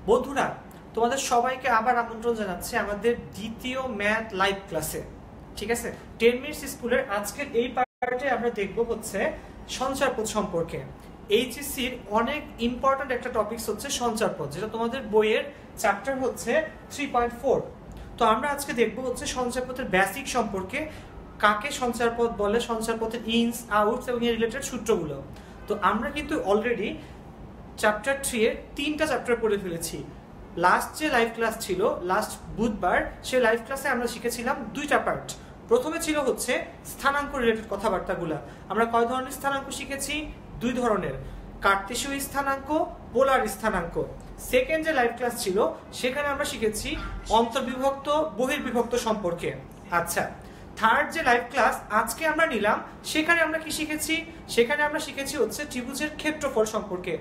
বন্ধুরা, তোমাদের সবাইকে আবার আমন্ত্রণ জানাচ্ছি আমাদের দ্বিতীয় ম্যাথ লাইভ ক্লাসে। ঠিক আছে, 10 মিনিটস স্কুলের আজকের এই পার্টে আমরা দেখব হচ্ছে সঞ্চারপদ সম্পর্কে। এইচএসসির অনেক ইম্পর্ট্যান্ট একটা টপিকস হচ্ছে সঞ্চারপদ, যেটা তোমাদের বইয়ের চ্যাপ্টার হচ্ছে 3.4। তো আমরা আজকে দেখব হচ্ছে সঞ্চারপদের বেসিক সম্পর্কে, কাকে সঞ্চারপদ বলে, সঞ্চারপদের ইনস আউটস এবং এর রিলেটেড সূত্রগুলো। তো আমরা কিন্তু অলরেডি চ্যাপ্টার 3 এর 3টা চ্যাপ্টার পড়ে ফেলেছি। লাস্ট যে লাইভ ক্লাস ছিল লাস্ট বুধবার, সেই লাইভ ক্লাসে আমরা শিখেছিলাম 2টা পার্ট। প্রথমে ছিল হচ্ছে স্থানাঙ্ক রিলেটেড কথাবার্তাগুলো। আমরা কয় ধরনের স্থানাঙ্ক শিখেছি? 2 ধরনের, কার্তেশীয় স্থানাঙ্ক, পোলার স্থানাঙ্ক। সেকেন্ড যে লাইভ ক্লাস ছিল সেখানে আমরা শিখেছি অন্তর্বিভক্ত বহির্বিভক্ত সম্পর্কে। আচ্ছা, থার্ড যে লাইভ ক্লাস আজকে আমরা নিলাম, সেখানে আমরা কি শিখেছি? সেখানে আমরা শিখেছি হচ্ছে ত্রিভুজের ক্ষেত্রফল সম্পর্কে।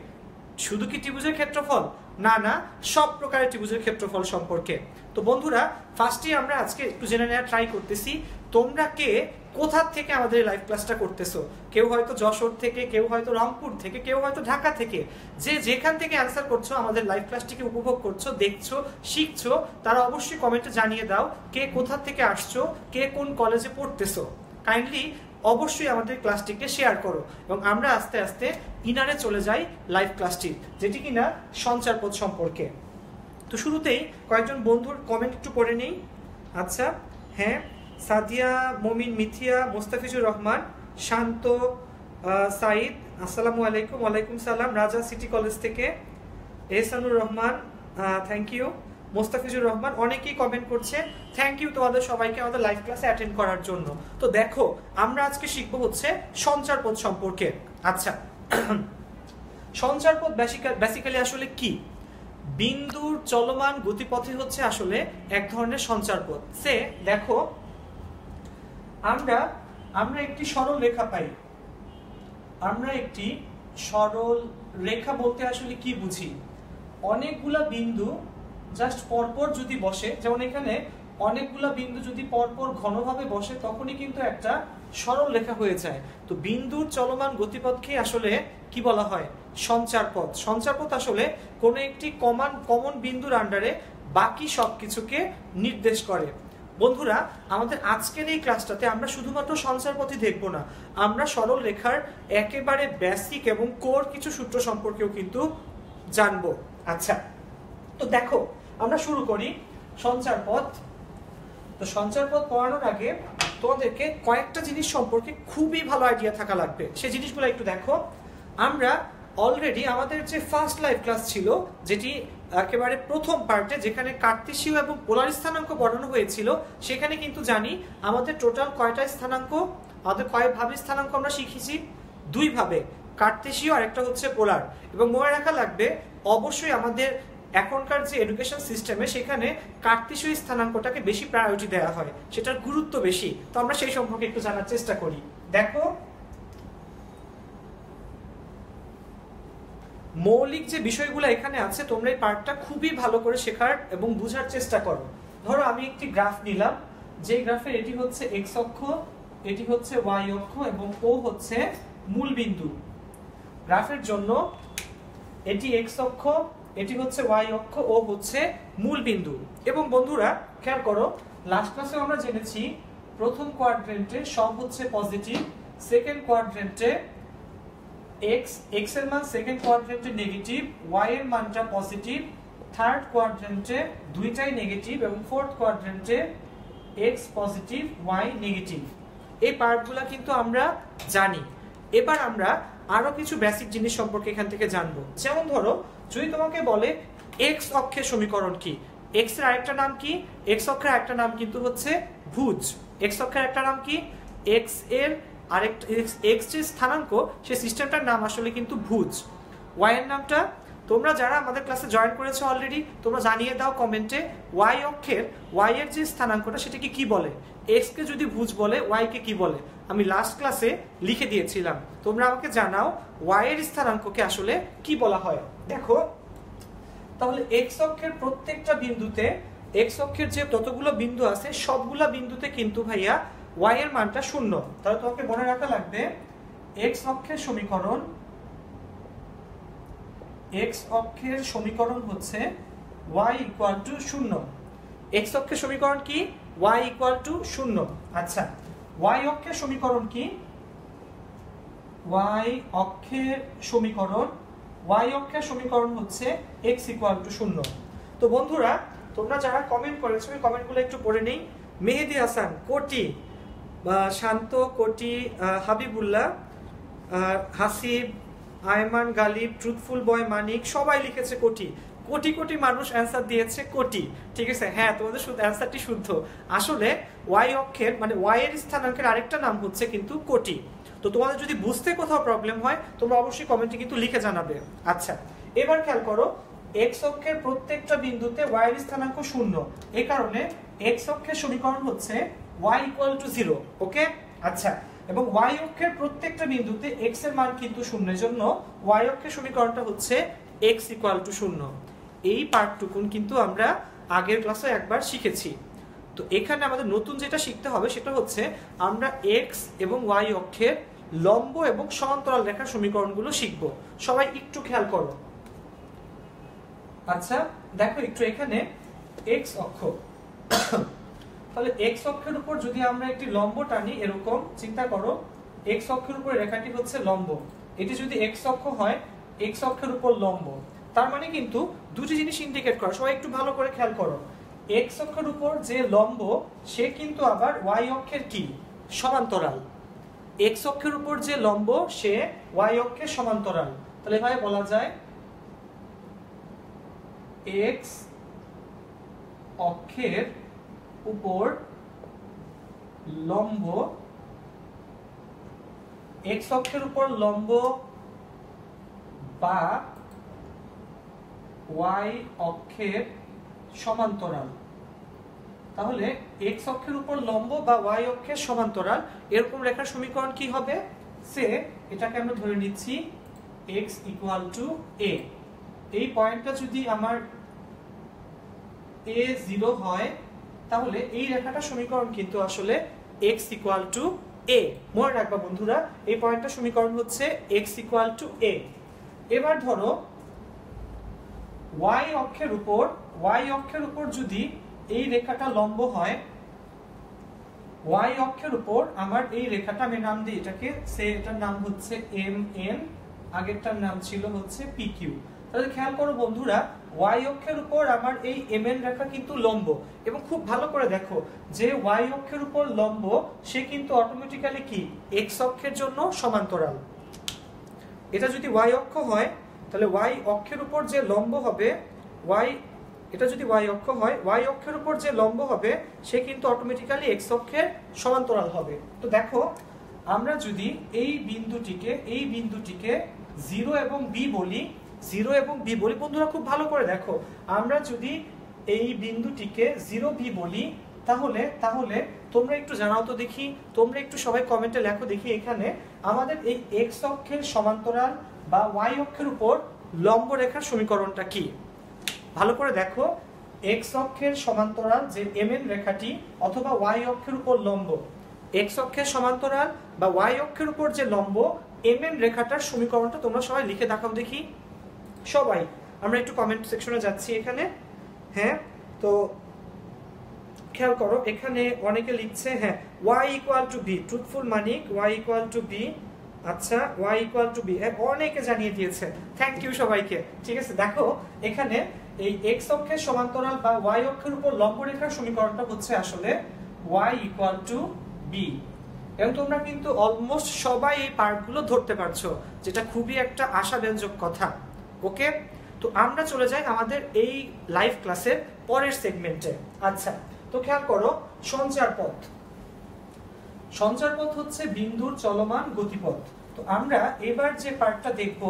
শুধু কি ত্রিভুজের ক্ষেত্রফল? না না, সব প্রকারের ত্রিভুজের ক্ষেত্রফল সম্পর্কে। তো বন্ধুরা, ফার্স্টে আমরা আজকে একটু জেনে নেওয়ার ট্রাই করতেছি তোমরা কে কোথা থেকে আমাদের এই লাইভ ক্লাসটা করতেছো। কেউ হয়তো যশোর থেকে, কেউ হয়তো রংপুর থেকে, কেউ হয়তো ঢাকা থেকে। যে যেখান থেকে অ্যান্সার করছো, আমাদের লাইভ ক্লাসটিকে উপভোগ করছো, দেখছো, শিখছো, তারা অবশ্যই কমেন্টে জানিয়ে দাও কে কোথা থেকে আসছো, কে কোন কলেজে পড়তেছো। কাইন্ডলি অবশ্যই আমাদের ক্লাসটিকে শেয়ার করো এবং আমরা আস্তে আস্তে ইনারে চলে যাই লাইভ ক্লাসটি, যেটি কিনা সঞ্চারপদ সম্পর্কে। তো শুরুতেই কয়েকজন বন্ধুর কমেন্ট একটু পড়ে নেই। আচ্ছা, হ্যাঁ, সাদিয়া মমিন, মিথিয়া, মোস্তাফিজুর রহমান, শান্ত, সাইদ, আসসালামু আলাইকুম। ওয়ালাইকুম সালাম। রাজা সিটি কলেজ থেকে এহসানুর রহমান, থ্যাংক ইউ। মোস্তাফিজুর রহমান, অনেকেই কমেন্ট করছে। থ্যাংক ইউ তোমাদের সবাইকে আমাদের লাইভ ক্লাসে অ্যাটেন্ড করার জন্য। তো দেখো, আমরা আজকে শিখবো হচ্ছে সঞ্চারপদ সম্পর্কে। আচ্ছা, সঞ্চারপদ বেসিক্যালি আসলে কি? বিন্দুর চলমান গতিপথই হচ্ছে আসলে এক ধরনের সঞ্চারপদ। সে দেখো, আমরা একটি সরল রেখা পাই। আমরা একটি সরল রেখা বলতে আসলে কি বুঝি? অনেকগুলা বিন্দু জাস্ট পরপর যদি বসে, যেমন এখানে অনেকগুলা বিন্দু যদি পরপর ঘনভাবে বসে, তখনই কিন্তু একটা সরল রেখা হয়ে যায়। তো বিন্দুর চলমান গতিপথকে আসলে কি বলা হয়? সঞ্চারপথ। সঞ্চারপথ আসলে কোনো একটি কমন বিন্দুর আন্ডারে বাকি সবকিছুকে নির্দেশ করে। বন্ধুরা, আমাদের আজকের এই ক্লাসটাতে আমরা শুধুমাত্র সঞ্চারপথই দেখব না, আমরা সরল রেখার একেবারে বেসিক এবং কোর কিছু সূত্র সম্পর্কেও কিন্তু জানবো। আচ্ছা, তো দেখো, আমরা শুরু করি সঞ্চারপথ। তো সঞ্চারপথ পড়ানোর আগে তোমাদেরকে কয়েকটা জিনিস সম্পর্কে খুবই ভালো আইডিয়া থাকা লাগবে। সেই জিনিসগুলো একটু দেখো। আমরা অলরেডি আমাদের যে ফার্স্ট লাইভ ক্লাস ছিল, যেটি একেবারে প্রথম পার্টে, যেখানে কার্তেশীয় এবং পোলার স্থানাঙ্ক পড়ানো হয়েছিল, সেখানে কিন্তু জানি আমাদের টোটাল কয়টা স্থানাঙ্ক, আমাদের কয় ভাবে স্থানাঙ্ক আমরা শিখেছি? 2 ভাবে, কার্তেশীয় আর একটা হচ্ছে পোলার। এবং মনে রাখা লাগবে অবশ্যই আমাদের এখনকার যে এডুকেশন সিস্টেমে, সেখানে কার্তেশীয় স্থানাঙ্কটাকে বেশি প্রায়োরিটি দেওয়া হয়, সেটার গুরুত্ব বেশি। তো আমরা সেই সম্পর্কে একটু জানার চেষ্টা করি। দেখো, মৌলিক যে বিষয়গুলো এখানে আছে, তোমরা এই পার্টটা খুবই ভালো করে শেখার এবং বুঝার চেষ্টা করো। ধরো আমি একটি গ্রাফ নিলাম, যে গ্রাফের এটি হচ্ছে এক্স অক্ষ, এটি হচ্ছে ওয়াই অক্ষ এবং ও হচ্ছে মূল বিন্দু। গ্রাফের জন্য এটি এক্স অক্ষ, এটি হচ্ছে ওয়াই অক্ষ, ও হচ্ছে মূল বিন্দু। এবং বন্ধুরা খেয়াল করো, লাস্ট ক্লাসে আমরা জেনেছি প্রথম কোয়াড্রেন্টে সব হচ্ছে পজিটিভ, সেকেন্ড কোয়াড্রেন্টে এক্স এর মান সেকেন্ড কোয়াড্রেন্টে নেগেটিভ, ওয়াই এর মানটা পজিটিভ, থার্ড কোয়াড্রেন্টে দুইটাই নেগেটিভ এবং ফোর্থ কোয়াড্রেন্টে এক্স পজিটিভ, ওয়াই নেগেটিভ। এই পার্টগুলো কিন্তু আমরা জানি। এবার আমরা আরো কিছু বেসিক জিনিস সম্পর্কে এখান থেকে জানবো। যেমন ধরো, যদি তোমাকে বলে এক্স অক্ষের সমীকরণ কি, এক্স এর আরেকটা নাম কি? এক্স অক্ষের আরেকটা নাম কিন্তু হচ্ছে ভুজ। এক্স অক্ষের একটা নাম কি? এক্স এর আরেকটা, এক্স যে স্থানাঙ্ক, সেই সিস্টেমটার নাম আসলে কিন্তু ভুজ। ওয়াই এর নামটা তোমরা যারা আমাদের ক্লাসে জয়েন করেছো অলরেডি, তোমরা জানিয়ে দাও কমেন্টে ওয়াই অক্ষের, ওয়াই এর যে স্থানাঙ্কটা সেটাকে কি বলে। এক্স কে যদি ভুজ বলে, ওয়াই কে কি বলে? আমি লাস্ট ক্লাসে লিখে দিয়েছিলাম, তোমরা আমাকে জানাও ওয়াই এর স্থানাঙ্ককে আসলে কি বলা হয়। দেখো, তাহলে এক্স অক্ষের প্রত্যেকটা বিন্দুতে, এক্স অক্ষের যে যতগুলো বিন্দু আছে সবগুলা বিন্দুতে কিন্তু ভাইয়া ওয়াই এর মানটা 0। তাহলে তোমাকে মনে রাখা লাগবে এক্স অক্ষের সমীকরণ, এক্স অক্ষের সমীকরণ হচ্ছে y ইকুয়াল টু 0। x অক্ষের সমীকরণ কি y ইকুয়াল টু 0। আচ্ছা y অক্ষের সমীকরণ কি y অক্ষের সমীকরণ হচ্ছে x ইকুয়াল টু 0। তো বন্ধুরা তোমরা যারা কমেন্ট করেছো এই কমেন্টগুলো একটু পড়ে নেই। মেহেদি হাসান, কোটি, শান্ত, কোটি, হাবিবুল্লাহ, হাসিব, আয়মান, গালিব, ট্রুথফুল বয়, মানিক, সবাই লিখেছে কোটি। কোটি কোটি মানুষ অ্যান্সার দিয়েছে কোটি। ঠিক আছে, হ্যাঁ তোমাদের অ্যান্সারটি শুদ্ধ। আসলে ওয়াই অক্ষের মানে ওয়াই এর স্থানাঙ্কের আরেকটা নাম হচ্ছে কিন্তু কোটি। তো তোমাদের যদি বুঝতে কোথাও প্রবলেম হয় তোমরা অবশ্যই কমেন্টে কিন্তু লিখে জানাবে। আচ্ছা এবার খেয়াল করো, এক্স অক্ষের প্রত্যেকটা বিন্দুতে ওয়াই এর স্থানাঙ্ক 0, এই কারণে এক্স অক্ষের সমীকরণ হচ্ছে y ইকুয়াল টু 0। ওকে, আচ্ছা এবং y অক্ষের প্রত্যেকটা বিন্দুতে x এর মান কিন্তু 0, এর জন্য y অক্ষের সমীকরণটা হচ্ছে x ইকুয়াল টু 0। এই পার্টটুকুন কিন্তু আমরা আগের ক্লাসে একবার শিখেছি। তো এখানে আমাদের নতুন যেটা শিখতে হবে সেটা হচ্ছে আমরা x এবং y অক্ষের লম্ব এবং সমান্তরাল রেখার সমীকরণগুলো শিখব। সবাই একটু খেয়াল করো। আচ্ছা দেখো একটু এখানে x অক্ষ, তাহলে x অক্ষের উপর যদি আমরা একটি লম্ব টানি, এরকম চিন্তা করো x অক্ষের উপর রেখাটি হচ্ছে লম্ব, এটি যদি x অক্ষ হয়, x অক্ষের উপর লম্ব, তার মানে কিন্তু দুটি জিনিস ইন্ডিকেট করে। সবাই একটু ভালো করে খেয়াল করো, x অক্ষের উপর যে লম্ব সে কিন্তু আবার y অক্ষের কি সমান্তরাল। x অক্ষের উপর যে লম্ব সে y অক্ষের সমান্তরাল। তাহলে এভাবে বলা যায় x অক্ষের উপর লম্ব, x অক্ষের উপর লম্ব বা y অক্ষের সমান্তরাল। তাহলে x অক্ষের উপর লম্ব বা y অক্ষের সমান্তরাল এরকম রেখার সমীকরণ কি হবে? সে এটাকে আমরা ধরে নিচ্ছি x ইকুয়াল টু a। এই পয়েন্টটা যদি আমার a0 হয় তাহলে এই রেখাটার সমীকরণ কিন্তু আসলে x ইকুয়াল টু a। মনে রাখবা বন্ধুরা, এই পয়েন্টটার সমীকরণ হচ্ছে x ইকুয়াল টু a। এবার ধরো y অক্ষের উপর যদি এই রেখাটা লম্ব হয়, y অক্ষের উপর আমার এই রেখাটা, আমি নাম দিই এটাকে, সে এটার নাম হচ্ছে mn, আগেরটার নাম ছিল হচ্ছে pq। তাহলে খেয়াল করো বন্ধুরা, y অক্ষের উপর আমার এই mn রেখা কিন্তু লম্ব, এবং খুব ভালো করে দেখো যে y অক্ষের উপর লম্ব সে কিন্তু অটোমেটিক্যালি কি x অক্ষের জন্য সমান্তরাল। এটা যদি y অক্ষ হয় তাহলে y অক্ষের উপর যে লম্ব হবে এটা যদি y অক্ষ হয়, y অক্ষের উপর যে লম্ব হবে সে কিন্তু অটোমেটিক্যালি x অক্ষের সমান্তরাল হবে। তো দেখো আমরা যদি এই বিন্দুটিকে 0 এবং b বলি, বন্ধুরা খুব ভালো করে দেখো, আমরা যদি এই বিন্দুটিকে 0b বলি তাহলে তোমরা একটু জানাও তো দেখি, তোমরা একটু সবাই কমেন্টে লেখো দেখি এখানে আমাদের এই x অক্ষের সমান্তরাল বা y অক্ষের উপর লম্ব রেখার সমীকরণটা কি। ভালো করে দেখো, x অক্ষের সমান্তরাল যে mn রেখাটি অথবা y অক্ষের উপর লম্ব, x অক্ষের সমান্তরাল বা y অক্ষের উপর যে লম্ব mn রেখাটার সমীকরণটা তোমরা সবাই লিখে দেখাও দেখি। সবাই আমরা একটু কমেন্ট সেকশনে যাচ্ছি এখানে। হ্যাঁ, তো খেয়াল করো এখানে অনেকে লিখছে হ্যাঁ y equal to b, truthful Manik y equal to b। আচ্ছা y ইকুয়াল টু b, অনেকে জানিয়ে দিয়েছে, থ্যাংক ইউ সবাইকে। ঠিক আছে, দেখো এখানে এই x অক্ষের সমান্তরাল বা y অক্ষের উপর লম্ব রেখার সমীকরণটা হচ্ছে আসলে y ইকুয়াল টু b। এবং তোমরা কিন্তু অলমোস্ট সবাই এই পার্টগুলো ধরতে পারছো, যেটা খুবই একটা আশাব্যঞ্জক কথা। ওকে, তো আমরা চলে যাই আমাদের এই লাইভ ক্লাসের পরের সেগমেন্টে। আচ্ছা, তো খেয়াল করো সঞ্চার পথ হচ্ছে বিন্দুর চলমান গতিপথ। তো আমরা এবার যে পার্টটা দেখব,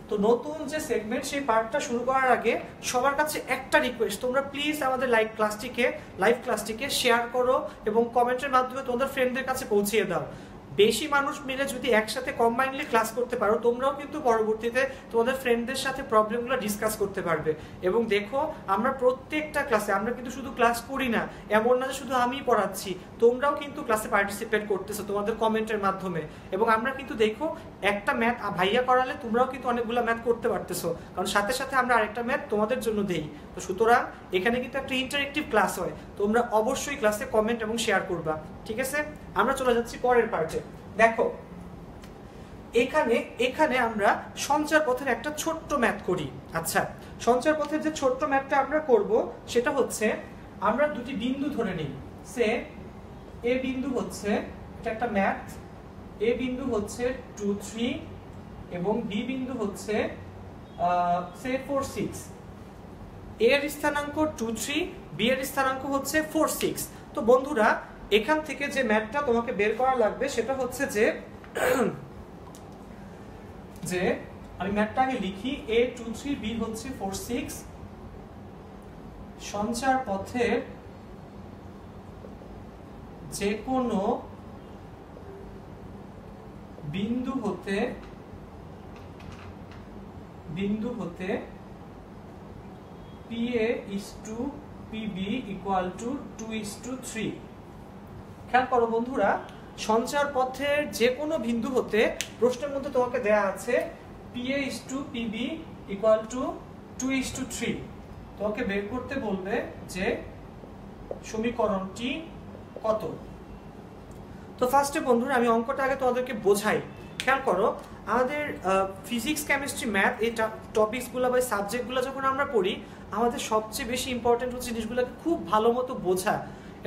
তো নতুন যে সেগমেন্ট সেই পার্টটা শুরু করার আগে সবার কাছে একটা রিকোয়েস্ট, তোমরা প্লিজ আমাদের লাইভ ক্লাসটিকে শেয়ার করো এবং কমেন্টের মাধ্যমে তোমাদের ফ্রেন্ডদের কাছে পৌঁছিয়ে দাও। বেশি মানুষ মিলে যদি একসাথে কম্বাইনলি ক্লাস করতে পারো, তোমরাও কিন্তু পরবর্তীতে তোমাদের ফ্রেন্ডদের সাথে প্রবলেমগুলো ডিসকাস করতে পারবে। এবং দেখো আমরা প্রত্যেকটা ক্লাসে আমরা কিন্তু শুধু ক্লাস করি না, এমন না যে শুধু আমিই পড়াচ্ছি, তোমরাও কিন্তু ক্লাসে পার্টিসিপেট করতেছো তোমাদের কমেন্টের মাধ্যমে। এবং আমরা কিন্তু দেখো একটা ম্যাথ ভাইয়া করালে তোমরাও কিন্তু অনেকগুলো ম্যাথ করতে পারতেছো, কারণ সাথে সাথে আমরা আরেকটা ম্যাথ তোমাদের জন্য দেই। তো সুতরাং এখানে কিন্তু একটা ইন্টারেক্টিভ ক্লাস হয়, তোমরা অবশ্যই ক্লাসে কমেন্ট এবং শেয়ার করবা, ঠিক আছে? আমরা চলে যাচ্ছি পরের পার্টে। দেখো এখানে আমরা সঞ্চার পথের একটা ছোট্ট ম্যাথ করি। আচ্ছা, সঞ্চার পথের যে ছোট্ট ম্যাথটা আমরা করব সেটা হচ্ছে আমরা দুটি বিন্দু ধরে নিই। সে এ বিন্দু হচ্ছে, এটা একটা ম্যাথ, এ বিন্দু হচ্ছে 2 3 এবং বি বিন্দু হচ্ছে সে 4 6। এর স্থানাঙ্ক 2 3, বি এর স্থানাঙ্ক হচ্ছে 4 6। তো বন্ধুরা এখান থেকে যে ম্যাথটা তোমাকে বের করা লাগবে সেটা হচ্ছে যে আমি ম্যাথটা আগে লিখি। a 2 3, b হচ্ছে 4 6। সঞ্চার পথের যে কোনো বিন্দু হতে PA is to PB equal to 2:3। খেয়াল করো বন্ধুরা, সঞ্চার পথের যে কোনো বিন্দু হতে প্রশ্নের মধ্যে তোমাকে দেয়া আছে PA is to PB equal to 2:3। তোমাকে বের করতে বলবে যে সমীকরণটি কত। তো ফার্স্টে বন্ধুরা আমি অঙ্কটা আগে তোমাদেরকে বোঝাই। খেয়াল করো, আমাদের ফিজিক্স, কেমিস্ট্রি, ম্যাথ এই টপিকসগুলো বা সাবজেক্টগুলো যখন আমরা পড়ি, আমাদের সবচেয়ে বেশি ইম্পর্টেন্ট হচ্ছে জিনিসগুলোকে খুব ভালো মতো বোঝা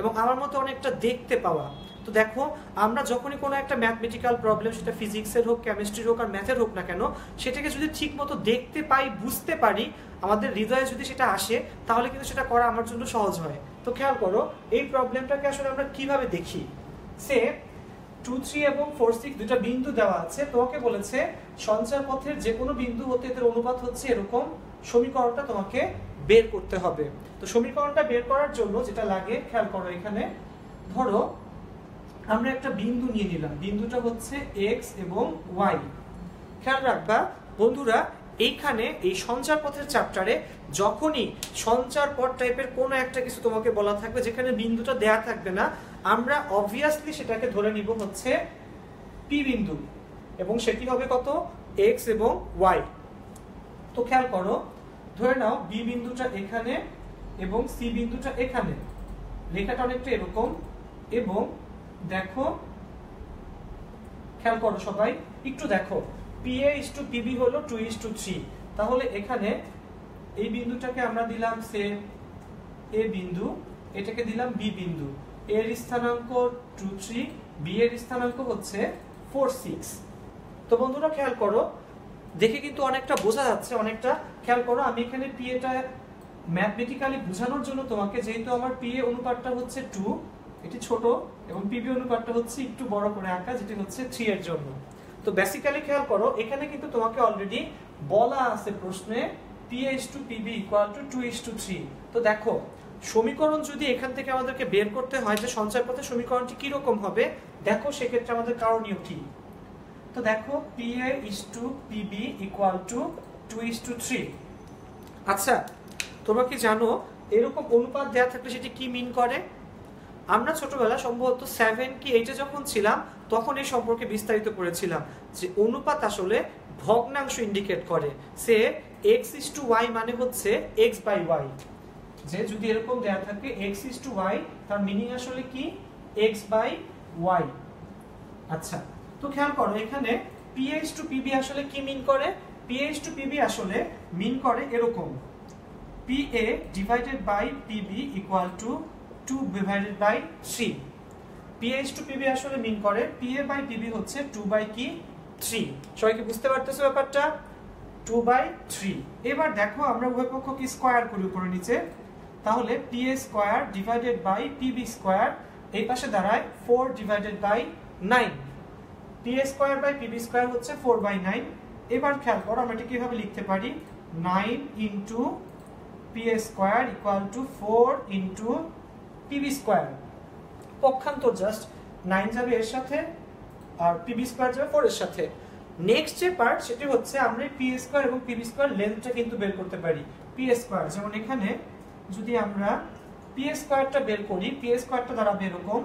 এবং আমার মতো অনেকটা দেখতে পাওয়া। তো দেখো আমরা যখনই কোনো একটা ম্যাথমেটিক্যাল প্রবলেম, সেটা ফিজিক্সের হোক, কেমিস্ট্রির হোক আর ম্যাথের হোক না কেন, সেটাকে যদি ঠিক মতো দেখতে পাই, বুঝতে পারি, আমাদের হৃদয়ে যদি সেটা আসে, তাহলে কিন্তু সেটা করা আমার জন্য সহজ হয়। তো খেয়াল করো এই প্রবলেমটাকে আসলে আমরা কিভাবে দেখি। সে 2 3 এবং 4 6 দুটো বিন্দু দেওয়া আছে, তোমাকে বলেছে সঞ্চার পথের যে কোনো বিন্দু হতে এদের অনুপাত হচ্ছে এরকম, সমীকরণটা তোমাকে বের করতে হবে। তো সমীকরণটা বের করার জন্য যেটা লাগে, খেয়াল করো এখানে ধরো আমরা একটা বিন্দু নিয়ে নিলাম, বিন্দুটা হচ্ছে x এবং y। খেয়াল রাখবা বন্ধুরা, এইখানে এই সঞ্চার পথের চ্যাপ্টারে যখনই সঞ্চার পথ টাইপের কোনো একটা কিছু তোমাকে বলা থাকবে যেখানে বিন্দুটা দেয়া থাকবে না, আমরা অবভিয়াসলি সেটাকে ধরে নিব হচ্ছে পি বিন্দু, এবং সেটি হবে কত, x এবং y। তো খেয়াল করো, ধরে নাও বি বিন্দুটা এখানে এবং সি বিন্দুটা এখানে, লেখাটা অনেকটা এরকম। এবং দেখো খেয়াল করো সবাই একটু দেখো, PA is to PB হলো 2:3। তাহলে এখানে এই বিন্দুটাকে আমরা দিলাম সে A বিন্দু, এটাকে দিলাম B বিন্দু। এর স্থানাঙ্ক 2 3, B এর স্থানাঙ্ক হচ্ছে 4 6। তো বন্ধুরা খেয়াল করো, দেখে কিন্তু অনেকটা বোঝা যাচ্ছে, অনেকটা। খেয়াল করো আমি এখানে PA টা ম্যাথমেটিক্যালি বোঝানোর জন্য তোমাকে, যেহেতু আমার PA অনুপাতটা হচ্ছে 2, এটি ছোট, এবং PB অনুপাতটা হচ্ছে একটু বড় করে আঁকা, যেটি হচ্ছে 3 এর জন্য। তো বেসিক্যালি খেয়াল করো এখানে কিন্তু তোমাকে অলরেডি বলা আছে প্রশ্নে PA is to PB equal to 2:3। তো দেখো সমীকরণ যদি এখান থেকে আমাদেরকে বের করতে হয় যে সঞ্চার পথে সমীকরণটি কি রকম হবে, দেখো সেক্ষেত্রে আমাদের কারণীয় কি। তো দেখো PA is to PB equal to 2:3। আচ্ছা তোমরা কি জানো এরকম অনুপাত দেয়া থাকলে সেটি কি মিন করে? আমরা ছোটবেলা সম্ভবত 7 কি 8 যখন ছিলাম তখন এই সম্পর্কে বিস্তারিত পড়েছিলাম যে অনুপাত আসলে ভগ্নাংশ ইন্ডিকেট করে। সে x is to y মানে হচ্ছে x by y, যে যদি এরকম দেয়া থাকে x is to y, তার মিনিং আসলে কি, x by y। আচ্ছা তো খেয়াল করো এখানে PA is to PB আসলে কি মিন করে? PA is to PB আসলে মিন করে এরকম, PA divided by PB equal to 2 divided by 3। PA is to PB আসলে মিন করে PA by PB হচ্ছে 2 by কি 3। সবাই কি বুঝতে পারতেছো ব্যাপারটা? 2 by 3। এবার দেখো আমরা উভয় পক্ষকে স্কয়ার করি উপরে নিচে, তাহলে PA square divided by PB square এই পাশে দাঁড়ায় 4 divided by 9। PA square by PB square হচ্ছে 4 by 9। এবার খেয়াল করো আমরা এটা কিভাবে লিখতে পারি, 9 into PA square equal to 4 into PB square. পক্ষান্তর জাস্ট 9 যাবে এর সাথে আর পিবি স্কয়ার যাবে 4 এর সাথে। নেক্সট যে পার্ট সেটি হচ্ছে আমরা পি স্কয়ার এবং পিবি স্কয়ার লেন্থটা কিন্তু বের করতে পারি। পি স্কয়ার যেমন এখানে যদি আমরা পি স্কয়ারটা বের করি, পি স্কয়ারটা দাঁড়াবে এরকম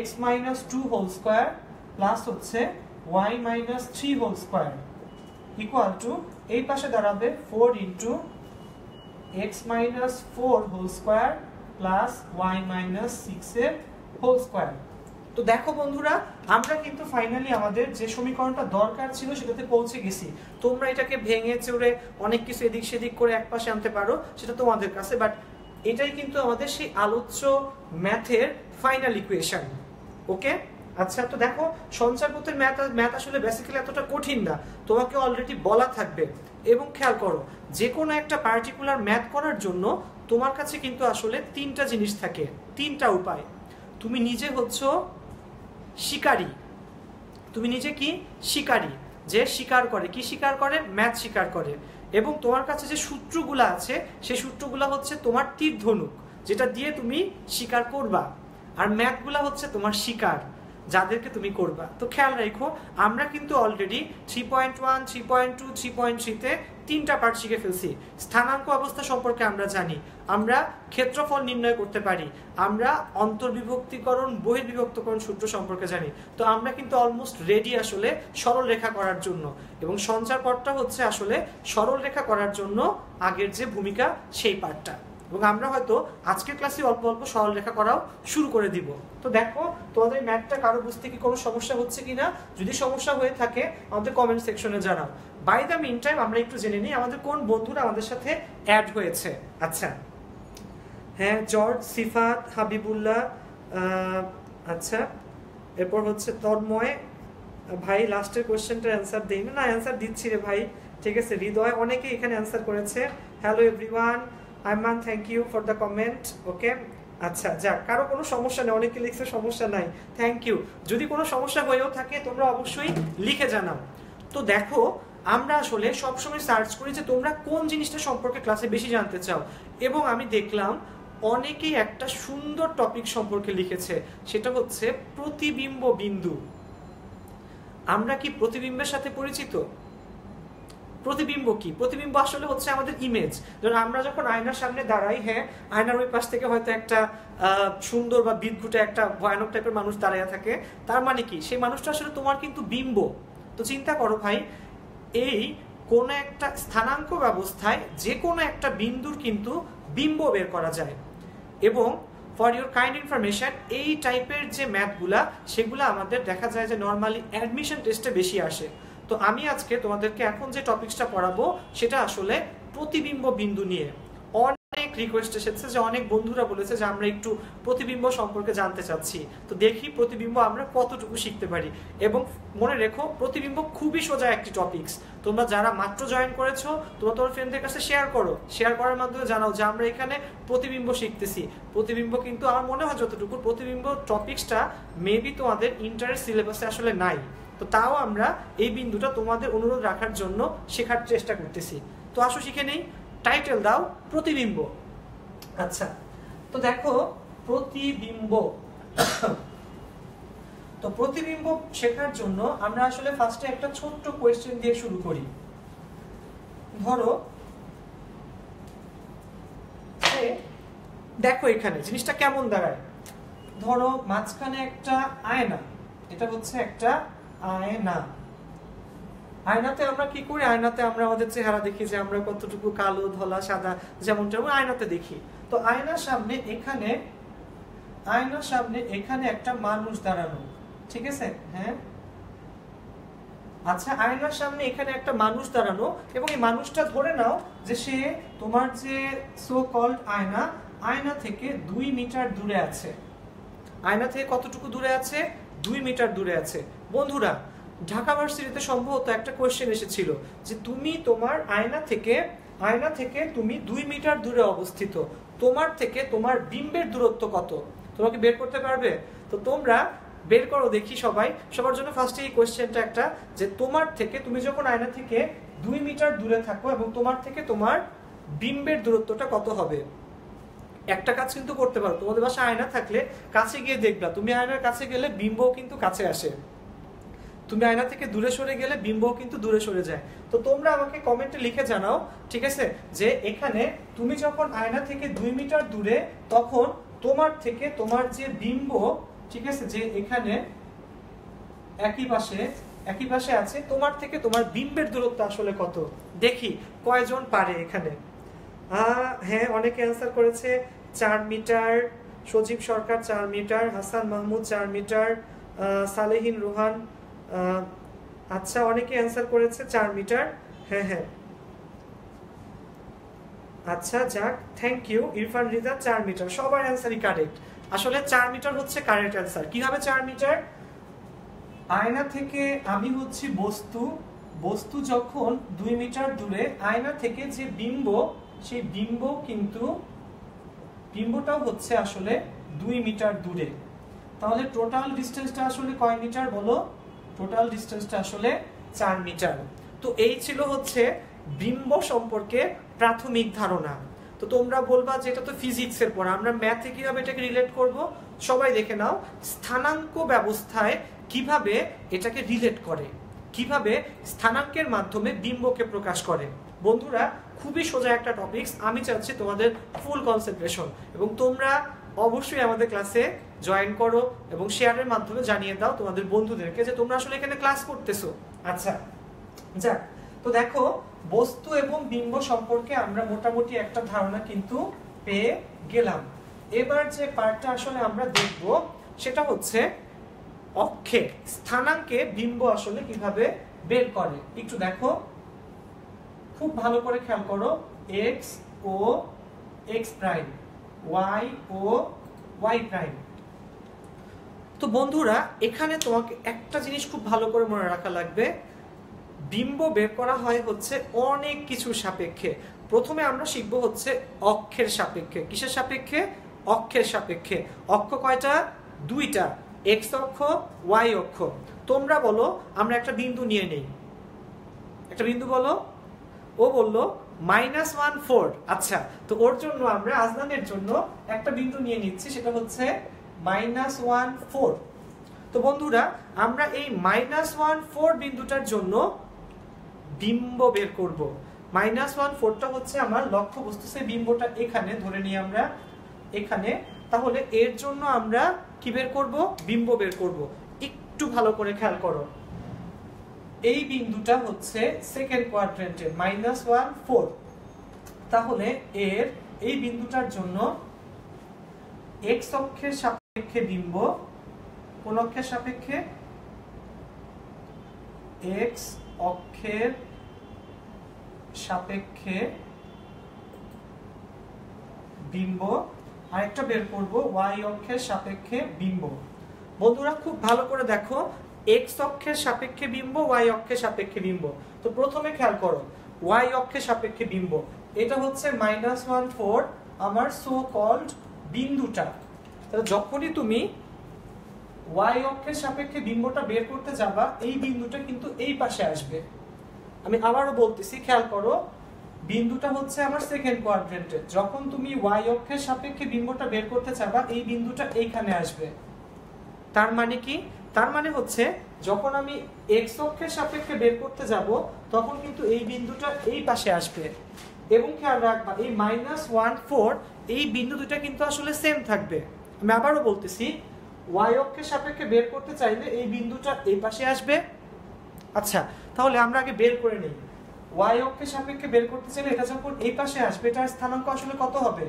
x - 2 হোল স্কয়ার প্লাস হচ্ছে y - 3 whole square equal to এই পাশে দাঁড়াবে 4 into x - 4 whole square plus y - 6 এর হোল স্কয়ার। তো দেখো বন্ধুরা, আমরা কিন্তু ফাইনালি আমাদের যে সমীকরণটা দরকার ছিল সেটাতে পৌঁছে গেছি। তোমরা এটাকে ভেঙে চুরে অনেক কিছু এদিক সেদিক করে একপাশে আনতে পারো, সেটা তোমাদের কাছে, বাট এটাই কিন্তু আমাদের সেই আলোচ্য ম্যাথের ফাইনাল ইকুয়েশন। ওকে, আচ্ছা, তো দেখো সঞ্চারপথের ম্যাথ আসলে বেসিক্যালি এতটা কঠিন না, তোমাকে অলরেডি বলা থাকবে। এবং খেয়াল করো, যে কোনো একটা পার্টিকুলার ম্যাথ করার জন্য তোমার কাছে কিন্তু আসলে তিনটা জিনিস থাকে, তিনটা উপায়। তুমি নিজে হচ্ছ শিকারী, তুমি নিজে কি শিকারী, যে শিকার করে, কি শিকার করে, ম্যাথ শিকার করে। এবং তোমার কাছে যে সূত্রগুলো আছে সেই সূত্রগুলো হচ্ছে তোমার তীর ধনুক, যেটা দিয়ে তুমি শিকার করবা। আর ম্যাথগুলা হচ্ছে তোমার শিকার, যাদেরকে তুমি করবা। তো খেয়াল রাখো, আমরা কিন্তু অলরেডি 3.1, 3.2, 3.3 তে তিনটা পার্ট শিখে ফেলছি। স্থানাঙ্ক অবস্থা সম্পর্কে আমরা জানি, আমরা ক্ষেত্রফল নির্ণয় করতে পারি, আমরা অন্তর্বিভক্তিকরণ বহির্বিভক্তকরণ সূত্র সম্পর্কে জানি। তো আমরা কিন্তু অলমোস্ট রেডি আসলে সরল রেখা করার জন্য। এবং সঞ্চার পথটা হচ্ছে আসলে সরল রেখা করার জন্য আগের যে ভূমিকা সেই পার্টটা। এবং আমরা হয়তো আজকের ক্লাসে অল্প অল্প সরল রেখা করাও শুরু করে দিব। তো দেখো তোমাদের ম্যাথটা কারো বুঝতে কি কোনো সমস্যা হচ্ছে কিনা, যদি সমস্যা হয়ে থাকে আমাদের কমেন্ট সেকশনে জানাও। বাই দ্য মিন টাইম আমরা একটু জেনে নিই আমাদের কোন বন্ধুরা আমাদের সাথে অ্যাড হয়েছে। আচ্ছা, হ্যাঁ, জর্জ, সিফাত, হাবিবুল্লাহ, আচ্ছা, এরপর হচ্ছে তন্ময় ভাই। লাস্টের কোয়েশ্চেনটার অ্যান্সার দেই না, অ্যান্সার দিচ্ছি রে ভাই, ঠিক আছে। হৃদয়, অনেকে এখানে অ্যান্সার করেছে। Hello everyone, Aiman, thank you for the comment. Okay, আচ্ছা, যাক, কারো কোনো সমস্যা নেই, অনেকে লিখছে সমস্যা নাই, থ্যাংক ইউ। যদি কোনো সমস্যা হয়েও থাকে তোমরা অবশ্যই লিখে জানাও। তো দেখো, আমরা আসলে সবসময় সার্চ করি যে তোমরা কোন জিনিসটা সম্পর্কে ক্লাসে বেশি জানতে চাও, এবং আমি দেখলাম অনেকেই একটা সুন্দর টপিক সম্পর্কে লিখেছে, সেটা হচ্ছে প্রতিবিম্ব বিন্দু। আমরা কি প্রতিবিম্বের সাথে পরিচিত? প্রতিবিম্ব কি? প্রতিবিম্ব আসলে হচ্ছে আমাদের ইমেজ। ধরুন আমরা যখন আয়নার সামনে দাঁড়াই, হ্যাঁ, আয়নার ওই পাশ থেকে হয়তো একটা সুন্দর বা বিদঘুটে একটা ভয়ানক টাইপের মানুষ দাঁড়িয়ে থাকে, তার মানে কি সেই মানুষটা আসলে তোমার কিন্তু বিম্ব। তো চিন্তা করো ভাই, এই কোন একটা স্থানাঙ্ক ব্যবস্থায় যে কোনো একটা বিন্দুর কিন্তু বিম্ব বের করা যায়। এবং ফর ইউর কাইন্ড ইনফরমেশন, এই টাইপের যে ম্যাথগুলা সেগুলো আমাদের দেখা যায় যে নর্মালি অ্যাডমিশন টেস্টে বেশি আসে। তো আমি আজকে তোমাদেরকে এখন যে টপিকসটা পড়াবো সেটা আসলে প্রতিবিম্ব বিন্দু নিয়ে। অনেক রিকোয়েস্ট এসেছে, যে অনেক বন্ধুরা বলেছে যে আমরা একটু প্রতিবিম্ব সম্পর্কে জানতে চাচ্ছি। তো দেখি প্রতিবিম্ব আমরা কতটুকু শিখতে পারি। এবং মনে রেখো, প্রতিবিম্ব খুবই সোজা একটি টপিকস। তোমরা যারা মাত্র জয়েন করেছো, তোমরা তোমার ফ্রেন্ডদের কাছে শেয়ার করো, শেয়ার করার মাধ্যমে জানাও যে আমরা এখানে প্রতিবিম্ব শিখতেছি। প্রতিবিম্ব কিন্তু আমার মনে হয় যতটুকু প্রতিবিম্ব টপিকসটা মেবি তোমাদের ইন্টারের সিলেবাসে আসলে নাই। তো তাও আমরা এই বিন্দুটা তোমাদের অনুরোধ রাখার জন্য শেখার চেষ্টা করতেছি। তো আসো শিখে নেই। টাইটেল দাও প্রতিবিম্ব। আচ্ছা, তো দেখো প্রতিবিম্ব। তো প্রতিবিম্ব শেখার জন্য আমরা আসলে ফার্স্টে একটা ছোট্ট কোয়েশ্চেন দিয়ে শুরু করি। ধরো, দেখো এখানে জিনিসটা কেমন দাঁড়ায়। ধরো মাঝখানে একটা আয়না, এটা হচ্ছে একটা আয়না। আয়নাতে আমরা কি করি? আয়নাতে আমরা আমাদের চেহারা দেখি, যে আমরা কতটুকু কালো, ধলা, সাদা, যেমনটা আমরা আয়নাতে দেখি। তো আয়নার সামনে এখানে একটা মানুষ দাঁড়ানো, ঠিক আছে, হ্যাঁ। আচ্ছা, আয়নার সামনে এখানে একটা মানুষ দাঁড়ানো, এবং এই মানুষটা ধরে নাও যে সে তোমার যে সো কল্ড আয়না থেকে 2 মিটার দূরে আছে। আয়না থেকে কতটুকু দূরে আছে? 2 মিটার দূরে আছে। বন্ধুরা, ঢাকা ভার্সিটিতে সম্ভবত একটা কোয়েশ্চেন এসেছিল যে তুমি তোমার আয়না থেকে তুমি 2 মিটার দূরে অবস্থিত, তোমার থেকে তোমার বিম্বের দূরত্ব কত? তোমাকে বের করতে পারবে? তো তোমরা বের করো দেখি সবার জন্য ফার্স্টে এই কোয়েশ্চেনটা একটা, যে তোমার থেকে, তুমি যখন আয়না থেকে 2 মিটার দূরে থাকো এবং তোমার থেকে তোমার বিম্বের দূরত্বটা কত হবে? একটা কাজ কিন্তু করতে পারো, তোমাদের বাসায় আয়না থাকলে কাছে গিয়ে দেখবা, তুমি আয়নার কাছে গেলে বিম্বও কিন্তু কাছে আসে। তুমি আয়না থেকে দূরে সরে গেলে বিম্বও কিন্তু দূরে সরে যায়। তো তোমরা আমাকে কমেন্টে লিখে জানাও, ঠিক আছে, যে এখানে তুমি যখন আয়না থেকে 2 মিটার দূরে, তখন তোমার থেকে তোমার যে বিম্ব, ঠিক আছে, যে এখানে একই পাশে আছে, তোমার থেকে তোমার বিম্বের দূরত্ব আসলে কত। দেখি কয়জন পারে এখানে। হ্যাঁ, অনেকে অ্যান্সার করেছে 4 meter. Sajib Sarkar 4 meter, Hasan Mahmud 4 meter, Salehin Rohan, আচ্ছা অনেকে অ্যান্সার করেছে 4 মিটার। হ্যাঁ, আচ্ছা যাক, thank you. Irfan Riza 4 meter, সবার অ্যান্সারই কারেক্ট। আসলে 4 মিটার হচ্ছে কারেক্ট অ্যান্সার। কিভাবে 4 মিটার? আয়না থেকে আমি হচ্ছি বস্তু যখন 2 মিটার দূরে, আয়না থেকে যে বিম্ব, সেই বিম্বটাও হচ্ছে আসলে 2 মিটার দূরে। তাহলে টোটাল ডিসটেন্সটা আসলে কয় মিটার বলো? টোটাল ডিসটেন্সটা আসলে 4 মিটার। তো এই ছিল হচ্ছে বিম্ব সম্পর্কে প্রাথমিক ধারণা। তো তোমরা বলবা যে এটা তো ফিজিক্সের পড়া, আমরা ম্যাথে কিভাবে এটাকে রিলেট করব? সবাই দেখে নাও স্থানাঙ্ক ব্যবস্থায় কিভাবে এটাকে রিলেট করে, কিভাবে স্থানাঙ্কের মাধ্যমে বিম্বকে প্রকাশ করে। বন্ধুরা, খুবই সোজা একটা টপিকস, আমি চাচ্ছি তোমাদের ফুল কনসেন্ট্রেশন, এবং তোমরা অবশ্যই আমাদের ক্লাসে জয়েন করো এবং শেয়ারের মাধ্যমে জানিয়ে দাও তোমাদের বন্ধুদেরকে যে তোমরা আসলে এখানে ক্লাস করতেছো। আচ্ছা যাক, তো দেখো বস্তু এবং বিম্ব সম্পর্কে আমরা মোটামুটি একটা ধারণা কিন্তু পেয়ে গেলাম। এবার যে পার্টটা আসলে আমরা দেখব সেটা হচ্ছে অক্ষে স্থানাঙ্কে বিম্ব আসলে কিভাবে বের করে। একটু দেখো, খুব ভালো করে খেয়াল করো, এক্স ও এক্স প্রাইম, ওয়াই ও ওয়াই প্রাইম। তো বন্ধুরা, এখানে তোমাকে একটা জিনিস খুব ভালো করে মনে রাখা লাগবে, বিম্ব বের করা হয় হচ্ছে অনেক কিছুর সাপেক্ষে। প্রথমে আমরা শিখবো হচ্ছে অক্ষের সাপেক্ষে। কিসের সাপেক্ষে? অক্ষের সাপেক্ষে। অক্ষ কয়টা? 2টা, এক্স অক্ষ, ওয়াই অক্ষ। তোমরা বলো আমরা একটা বিন্দু নিয়ে নেই, একটা বিন্দু বলো। ও বললো -1 4। আচ্ছা, তো ওর জন্য আমরা আজনানের জন্য একটা বিন্দু নিয়ে নিচ্ছি, সেটা হচ্ছে -1 4। তো বন্ধুরা, আমরা এই -1 4 বিন্দুটার জন্য বিম্ব বের করব। -1 4টা হচ্ছে আমার লক্ষ্যবস্তু, সেই বিম্বটা এখানে ধরে নিই আমরা, এখানে। তাহলে এর জন্য আমরা কি বের করব? বিম্ব বের করব। একটু ভালো করে খেয়াল করো, এই বিন্দুটা হচ্ছে সেকেন্ড কোয়াড্রেন্টে -1 4। তাহলে এর এই বিন্দুটার জন্য এক্স অক্ষের সাপেক্ষে বিম্ব, কোন অক্ষের সাপেক্ষে? এক্স অক্ষের সাপেক্ষে বিম্ব, আরেকটা বের করব ওয়াই অক্ষের সাপেক্ষে বিম্ব। বন্ধুরা, খুব ভালো করে দেখো, এক্স অক্ষের সাপেক্ষে বিম্ব, ওয়াই অক্ষের সাপেক্ষে বিম্ব। তো প্রথমে খেয়াল করো, ওয়াই অক্ষের সাপেক্ষে বিম্ব, এটা হচ্ছে -1 4 আমার সো কল্ড বিন্দুটা। তাহলে যখনই তুমি ওয়াই অক্ষের সাপেক্ষে বিম্বটা বের করতে যাবা, এই বিন্দুটা কিন্তু এই পাশে আসবে। আমি আবারও বলতেছি, খেয়াল করো, বিন্দুটা হচ্ছে আমার সেকেন্ড কোয়াড্রেন্টে। যখন তুমি ওয়াই অক্ষের সাপেক্ষে বিম্বটা বের করতে চাবা, এই বিন্দুটা এইখানে আসবে। তার মানে কি? তার মানে হচ্ছে যখন আমি এক্স অক্ষের সাপেক্ষে বের করতে যাব, তখন কিন্তু এই বিন্দুটা এই পাশে আসবে। এবং খেয়াল রাখবা, এই -1 4 এই বিন্দু দুটো কিন্তু আসলে সেম থাকবে। আমি আবারও বলতেছি, ওয়াই অক্ষের সাপেক্ষে বের করতে চাইলে এই বিন্দুটা এই পাশে আসবে। আচ্ছা, তাহলে আমরা আগে বের করে নিই। ওয়াই অক্ষের সাপেক্ষে বের করতে চাইলে এটা যখন এই পাশে আসবে, এটার স্থানাঙ্ক আসলে কত হবে?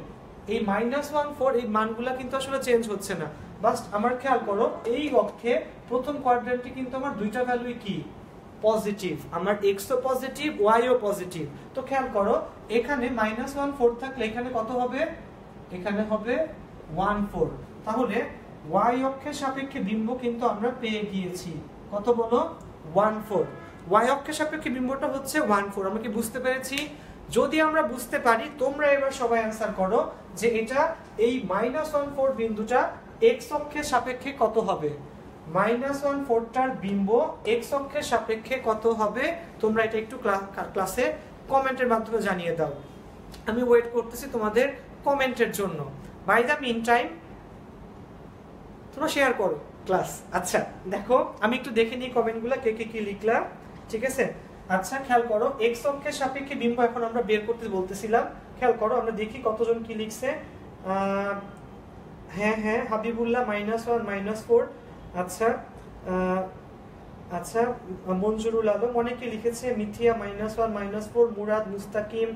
এই -1 4, এই মানগুলা কিন্তু আসলে চেঞ্জ হচ্ছে না। বাস আমার খেয়াল করো, এই অক্ষে প্রথম কোয়াড্রেন্টে কিন্তু আমার দুইটা ভ্যালুই কি? পজিটিভ। আমার এক্স ও পজিটিভ, ওয়াই ও পজিটিভ। তো খেয়াল করো, এখানে -1 4 থাকলে এখানে কত হবে? এখানে হবে 1 4। তাহলে ওয়াই অক্ষের সাপেক্ষে বিম্ব কিন্তু আমরা পেয়ে গিয়েছি। কত বলো? 1 4। ওয়াই অক্ষের সাপেক্ষে বিম্বটা হচ্ছে 1 4। আমরা কি বুঝতে পেরেছি? যদি আমরা বুঝতে পারি, তোমরা এবার সবাই অ্যান্সার করো যে এটা এই -1 4 বিন্দুটা এক্স অক্ষের সাপেক্ষে কত হবে? -1 4টার বিম্ব এক্স অক্ষের সাপেক্ষে কত হবে? তোমরা এটা একটু ক্লাসে কমেন্টের মাধ্যমে জানিয়ে দাও। আমি ওয়েট করতেছি তোমাদের কমেন্টের জন্য। বাই দ্য মিন টাইম তোমরা শেয়ার করো। ক্লাস। আচ্ছা দেখো আমি একটু দেখে নিই কমেন্টগুলো, কে কে কি লিখলা, ঠিক আছে। আচ্ছা খেয়াল করো, এক্স অক্ষের সাপেক্ষে বিম্ব এখন আমরা বের করতে বলতেছিলাম, খেয়াল করো আমরা দেখি কতজন কি লিখছে। হ্যাঁ হ্যাঁ হাবিবুল্লাহ -1 -4। আচ্ছা আচ্ছা মঞ্জুরুল আলম অনেকে লিখেছে, মিথিয়া -1 -4, মুরাদ, মুস্তাকিম,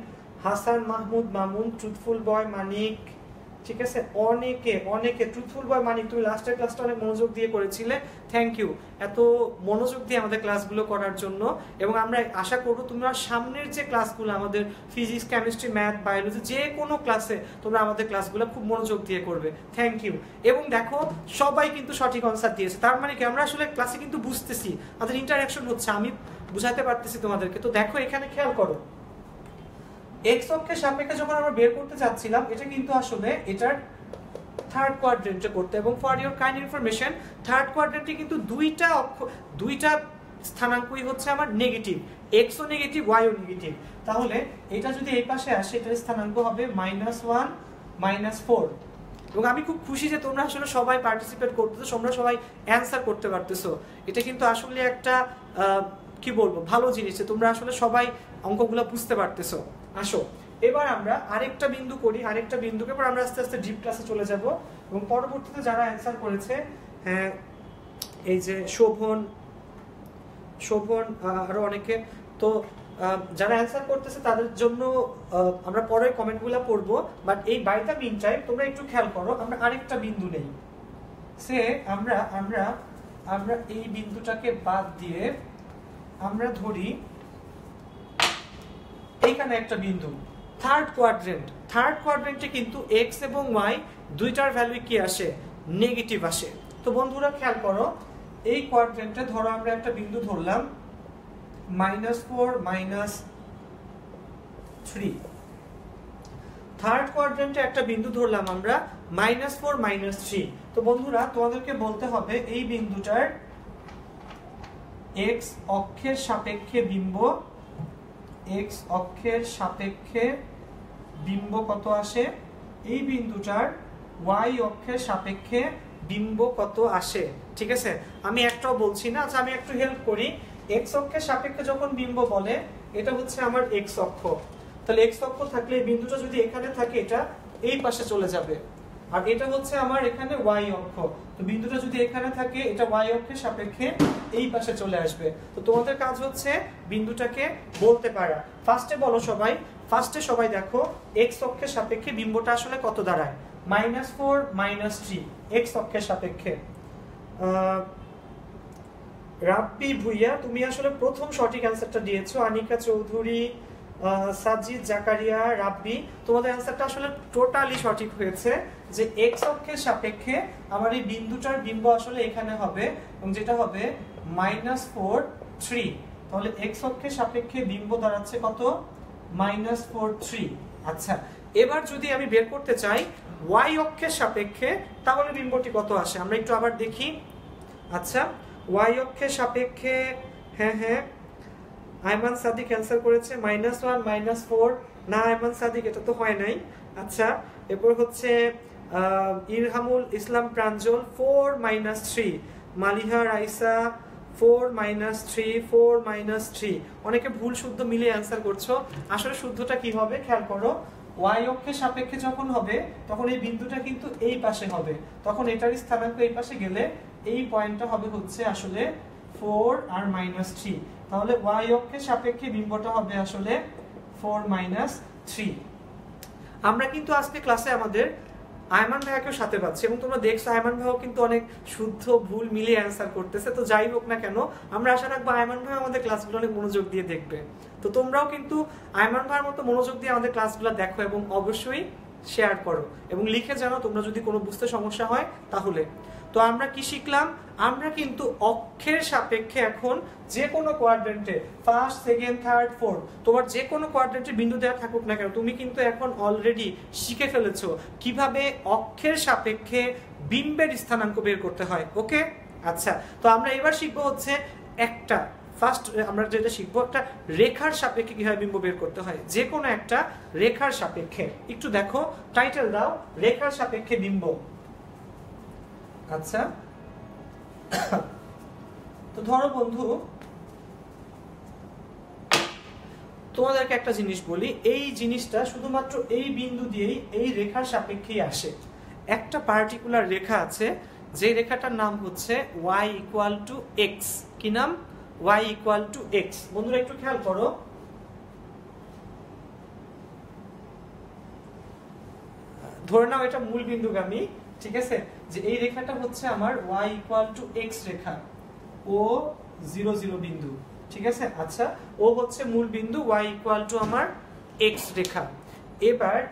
হাসান মাহমুদ মামুন, ট্রুথফুল বয় মানিক, ঠিক আছে। অনেকে ট্রুথফুল বয় মানিক, তুমি লাস্টের ক্লাসটা অনেক মনোযোগ দিয়ে করেছিলে, থ্যাংক ইউ এত মনোযোগ দিয়ে আমাদের ক্লাসগুলো করার জন্য। এবং আমরা আশা করব তোমরা সামনের যে ক্লাসগুলো আমাদের ফিজিক্স, কেমিস্ট্রি, ম্যাথ, বায়োলজি যে কোনো ক্লাসে তোমরা আমাদের ক্লাসগুলো খুব মনোযোগ দিয়ে করবে, থ্যাংক ইউ। এবং দেখো সবাই কিন্তু সঠিক আনসার দিয়েছে, তার মানে কি আমরা আসলে ক্লাসে কিন্তু বুঝতেছি, আমাদের ইন্টারঅ্যাকশন হচ্ছে, আমি বুঝাতে পারতেছি তোমাদেরকে। তো দেখো এখানে খেয়াল করো, এক্স অক্ষের সাপেক্ষে যখন আমরা বের করতে যাচ্ছিলাম, এটা কিন্তু আসলে এটার থার্ড কোয়াড্রেন্টে করতে, এবং for your kind information third কোয়াড্রেন্টে কিন্তু দুইটা স্থানাঙ্কই হচ্ছে আমার নেগেটিভ, এক্স ও নেগেটিভ, ওয়াই ও নেগেটিভ। তাহলে এটা যদি এই পাশে আসে, এটার স্থানাঙ্ক হবে -1 -4। এবং আমি খুব খুশি যে তোমরা আসলে সবাই পার্টিসিপেট করতেছো, তোমরা সবাই অ্যান্সার করতে পারতেছো, এটা কিন্তু আসলে একটা কি বলবো ভালো জিনিস যে তোমরা আসলে সবাই অঙ্কগুলো বুঝতে পারতেছো। আসো এবার আমরা আরেকটা বিন্দু করি, আরেকটা বিন্দুকে এবার আমরা আস্তে আস্তে ডিপ ক্লাসে চলে যাব। এবং পরবর্তীতে যারা অ্যান্সার করেছে, হ্যাঁ এই যে শোভন আরো অনেকে, তো যারা অ্যান্সার করতেছে তাদের জন্য আমরা পরে কমেন্টগুলো পড়বো। বাট এই বাই দ্য মিন টাইম তোমরা একটু খেয়াল করো, আমরা আরেকটা বিন্দু নেই, সে আমরা আমরা আমরা এই বিন্দুটাকে বাদ দিয়ে আমরা ধরি এইখানে একটা বিন্দু, থার্ড কোয়াড্রেন্টে কিন্তু এক্স এবং ওয়াই দুইটার ভ্যালু কি আসে, নেগেটিভ আসে। তো বন্ধুরা খেয়াল করো, এই কোয়াড্রেন্টে ধরো আমরা একটা বিন্দু ধরলাম -4 -3, থার্ড কোয়াড্রেন্টে একটা বিন্দু ধরলাম আমরা -4 -3। তো বন্ধুরা তোমাদেরকে বলতে হবে এই বিন্দুটার এক্স অক্ষের সাপেক্ষে বিম্ব কত আসে, এই বিন্দুটার ওয়াই অক্ষের সাপেক্ষে বিম্ব কত আসে, ঠিক আছে। আমি একটাও বলছি না, আচ্ছা আমি একটু হেল্প করি। এক্স অক্ষের সাপেক্ষে যখন বিম্ব বলে, এটা হচ্ছে আমার এক্স অক্ষ, তাহলে এক্স অক্ষ থাকলে এই বিন্দুটা যদি এখানে থাকে এটা এই পাশে চলে যাবে, আর এটা হচ্ছে আমার এখানে ওয়াই অক্ষ, তো বিন্দুটা যদি এখানে থাকে এটা ওয়াই অক্ষের সাপেক্ষে এই পাশে চলে আসবে। তো তোমাদের কাজ হচ্ছে বিন্দুটাকে বলতে পারা। ফার্স্টে বলো সবাই দেখো এক্স অক্ষের সাপেক্ষে বিম্বটা আসলে কত দাঁড়ায়, -4 -3 এক্স অক্ষের সাপেক্ষে। রাব্বি ভুইয়া তুমি আসলে প্রথম সঠিক অ্যান্সারটা দিয়েছো, আনিকা চৌধুরী, সাজিদ জাকারিয়া, রাব্বি তোমাদের অ্যান্সারটা আসলে টোটালি সঠিক হয়েছে, যে এক্স অক্ষের সাপেক্ষে আমার এই বিন্দুটার বিম্ব আসলে এখানে হবে, এবং যেটা হবে -4 3। তাহলে এক্স অক্ষের সাপেক্ষে বিম্ব দাঁড়াচ্ছে কত, -4 3। আচ্ছা এবার যদি আমি বের করতে চাই ওয়াই অক্ষের সাপেক্ষে, তাহলে বিম্বটি কত আসে আমরা একটু আবার দেখি। আচ্ছা ওয়াই অক্ষের সাপেক্ষে, হ্যাঁ আইমান সাদিক অ্যান্সার করেছে -1 -4, না আইমান সাদিক এটা তো হয় নাই। আচ্ছা এরপর হচ্ছে ইরহামুল ইসলাম প্রাঞ্জল 4 -3, মালিহা রাইসা 4 -3 4 -3, অনেকে ভুল শুদ্ধ মিলিয়ে অ্যান্সার করছো। আসলে শুদ্ধটা কি হবে খেয়াল করো, ওয়াই অক্ষের সাপেক্ষে যখন হবে তখন এই বিন্দুটা কিন্তু এই পাশে হবে, তখন এটার স্থানাঙ্ক এই পাশে গেলে এই পয়েন্টটা হবে হচ্ছে আসলে 4 আর -3, তাহলে ওয়াই অক্ষের সাপেক্ষে বিম্বটা হবে আসলে 4 -3। আমরা কিন্তু আজকে ক্লাসে আমাদের আয়মান ভাইয়াকেও সাথে পাচ্ছি, এবং তোমরা দেখছো আয়মান ভাইও কিন্তু অনেক শুদ্ধ ভুল মিলিয়ে অ্যান্সার করতেছে। তো যাই হোক না কেন, আমরা আশা রাখবো আয়মান ভাই আমাদের ক্লাসগুলো অনেক মনোযোগ দিয়ে দেখবে। তো তোমরাও কিন্তু আয়মান ভাইয়ের মতো মনোযোগ দিয়ে আমাদের ক্লাসগুলো দেখো, এবং অবশ্যই শেয়ার করো, এবং লিখে জানো তোমরা যদি কোনো বুঝতে সমস্যা হয় তাহলে। তো আমরা কি শিখলাম, আমরা কিন্তু অক্ষের সাপেক্ষে এখন যে কোনো কোয়াড্রেন্টে ফার্স্ট, সেকেন্ড, থার্ড, ফোর্থ তোমার যে কোনো কোয়াড্রেন্টে বিন্দু দেওয়া থাকুক না কেন, তুমি কিন্তু এখন অলরেডি শিখে ফেলেছো কিভাবে অক্ষের সাপেক্ষে বিম্বের স্থানাঙ্ক বের করতে হয়। ওকে আচ্ছা, তো আমরা এবার শিখবো হচ্ছে একটা ফার্স্ট আমরা যেটা শিখবো একটা রেখার সাপেক্ষে কিভাবে বিম্ব বের করতে হয়, যে কোনো একটা রেখার সাপেক্ষে। একটু দেখো টাইটেল দাও, রেখার সাপেক্ষে বিম্ব। আচ্ছা তো ধরো বন্ধু তোমাদেরকে একটা জিনিস বলি, এই জিনিসটা শুধুমাত্র এই বিন্দু দিয়েই এই রেখার সাপেক্ষেই আসে। একটা পার্টিকুলার রেখা আছে, যে রেখাটার নাম হচ্ছে y ইকুয়াল টু এক্স। কি নাম? y equal to x. বন্ধুরা একটু খেয়াল করো, ধরে নাও এটা মূল বিন্দুগামী, ঠিক আছে, যে এই রেখাটা হচ্ছে আমার y ইকুয়াল টু এক্স রেখা, ও 0 0 বিন্দু, ঠিক আছে। আচ্ছা, ও হচ্ছে মূল বিন্দু, y ইকুয়াল টু আমার এক্স রেখা।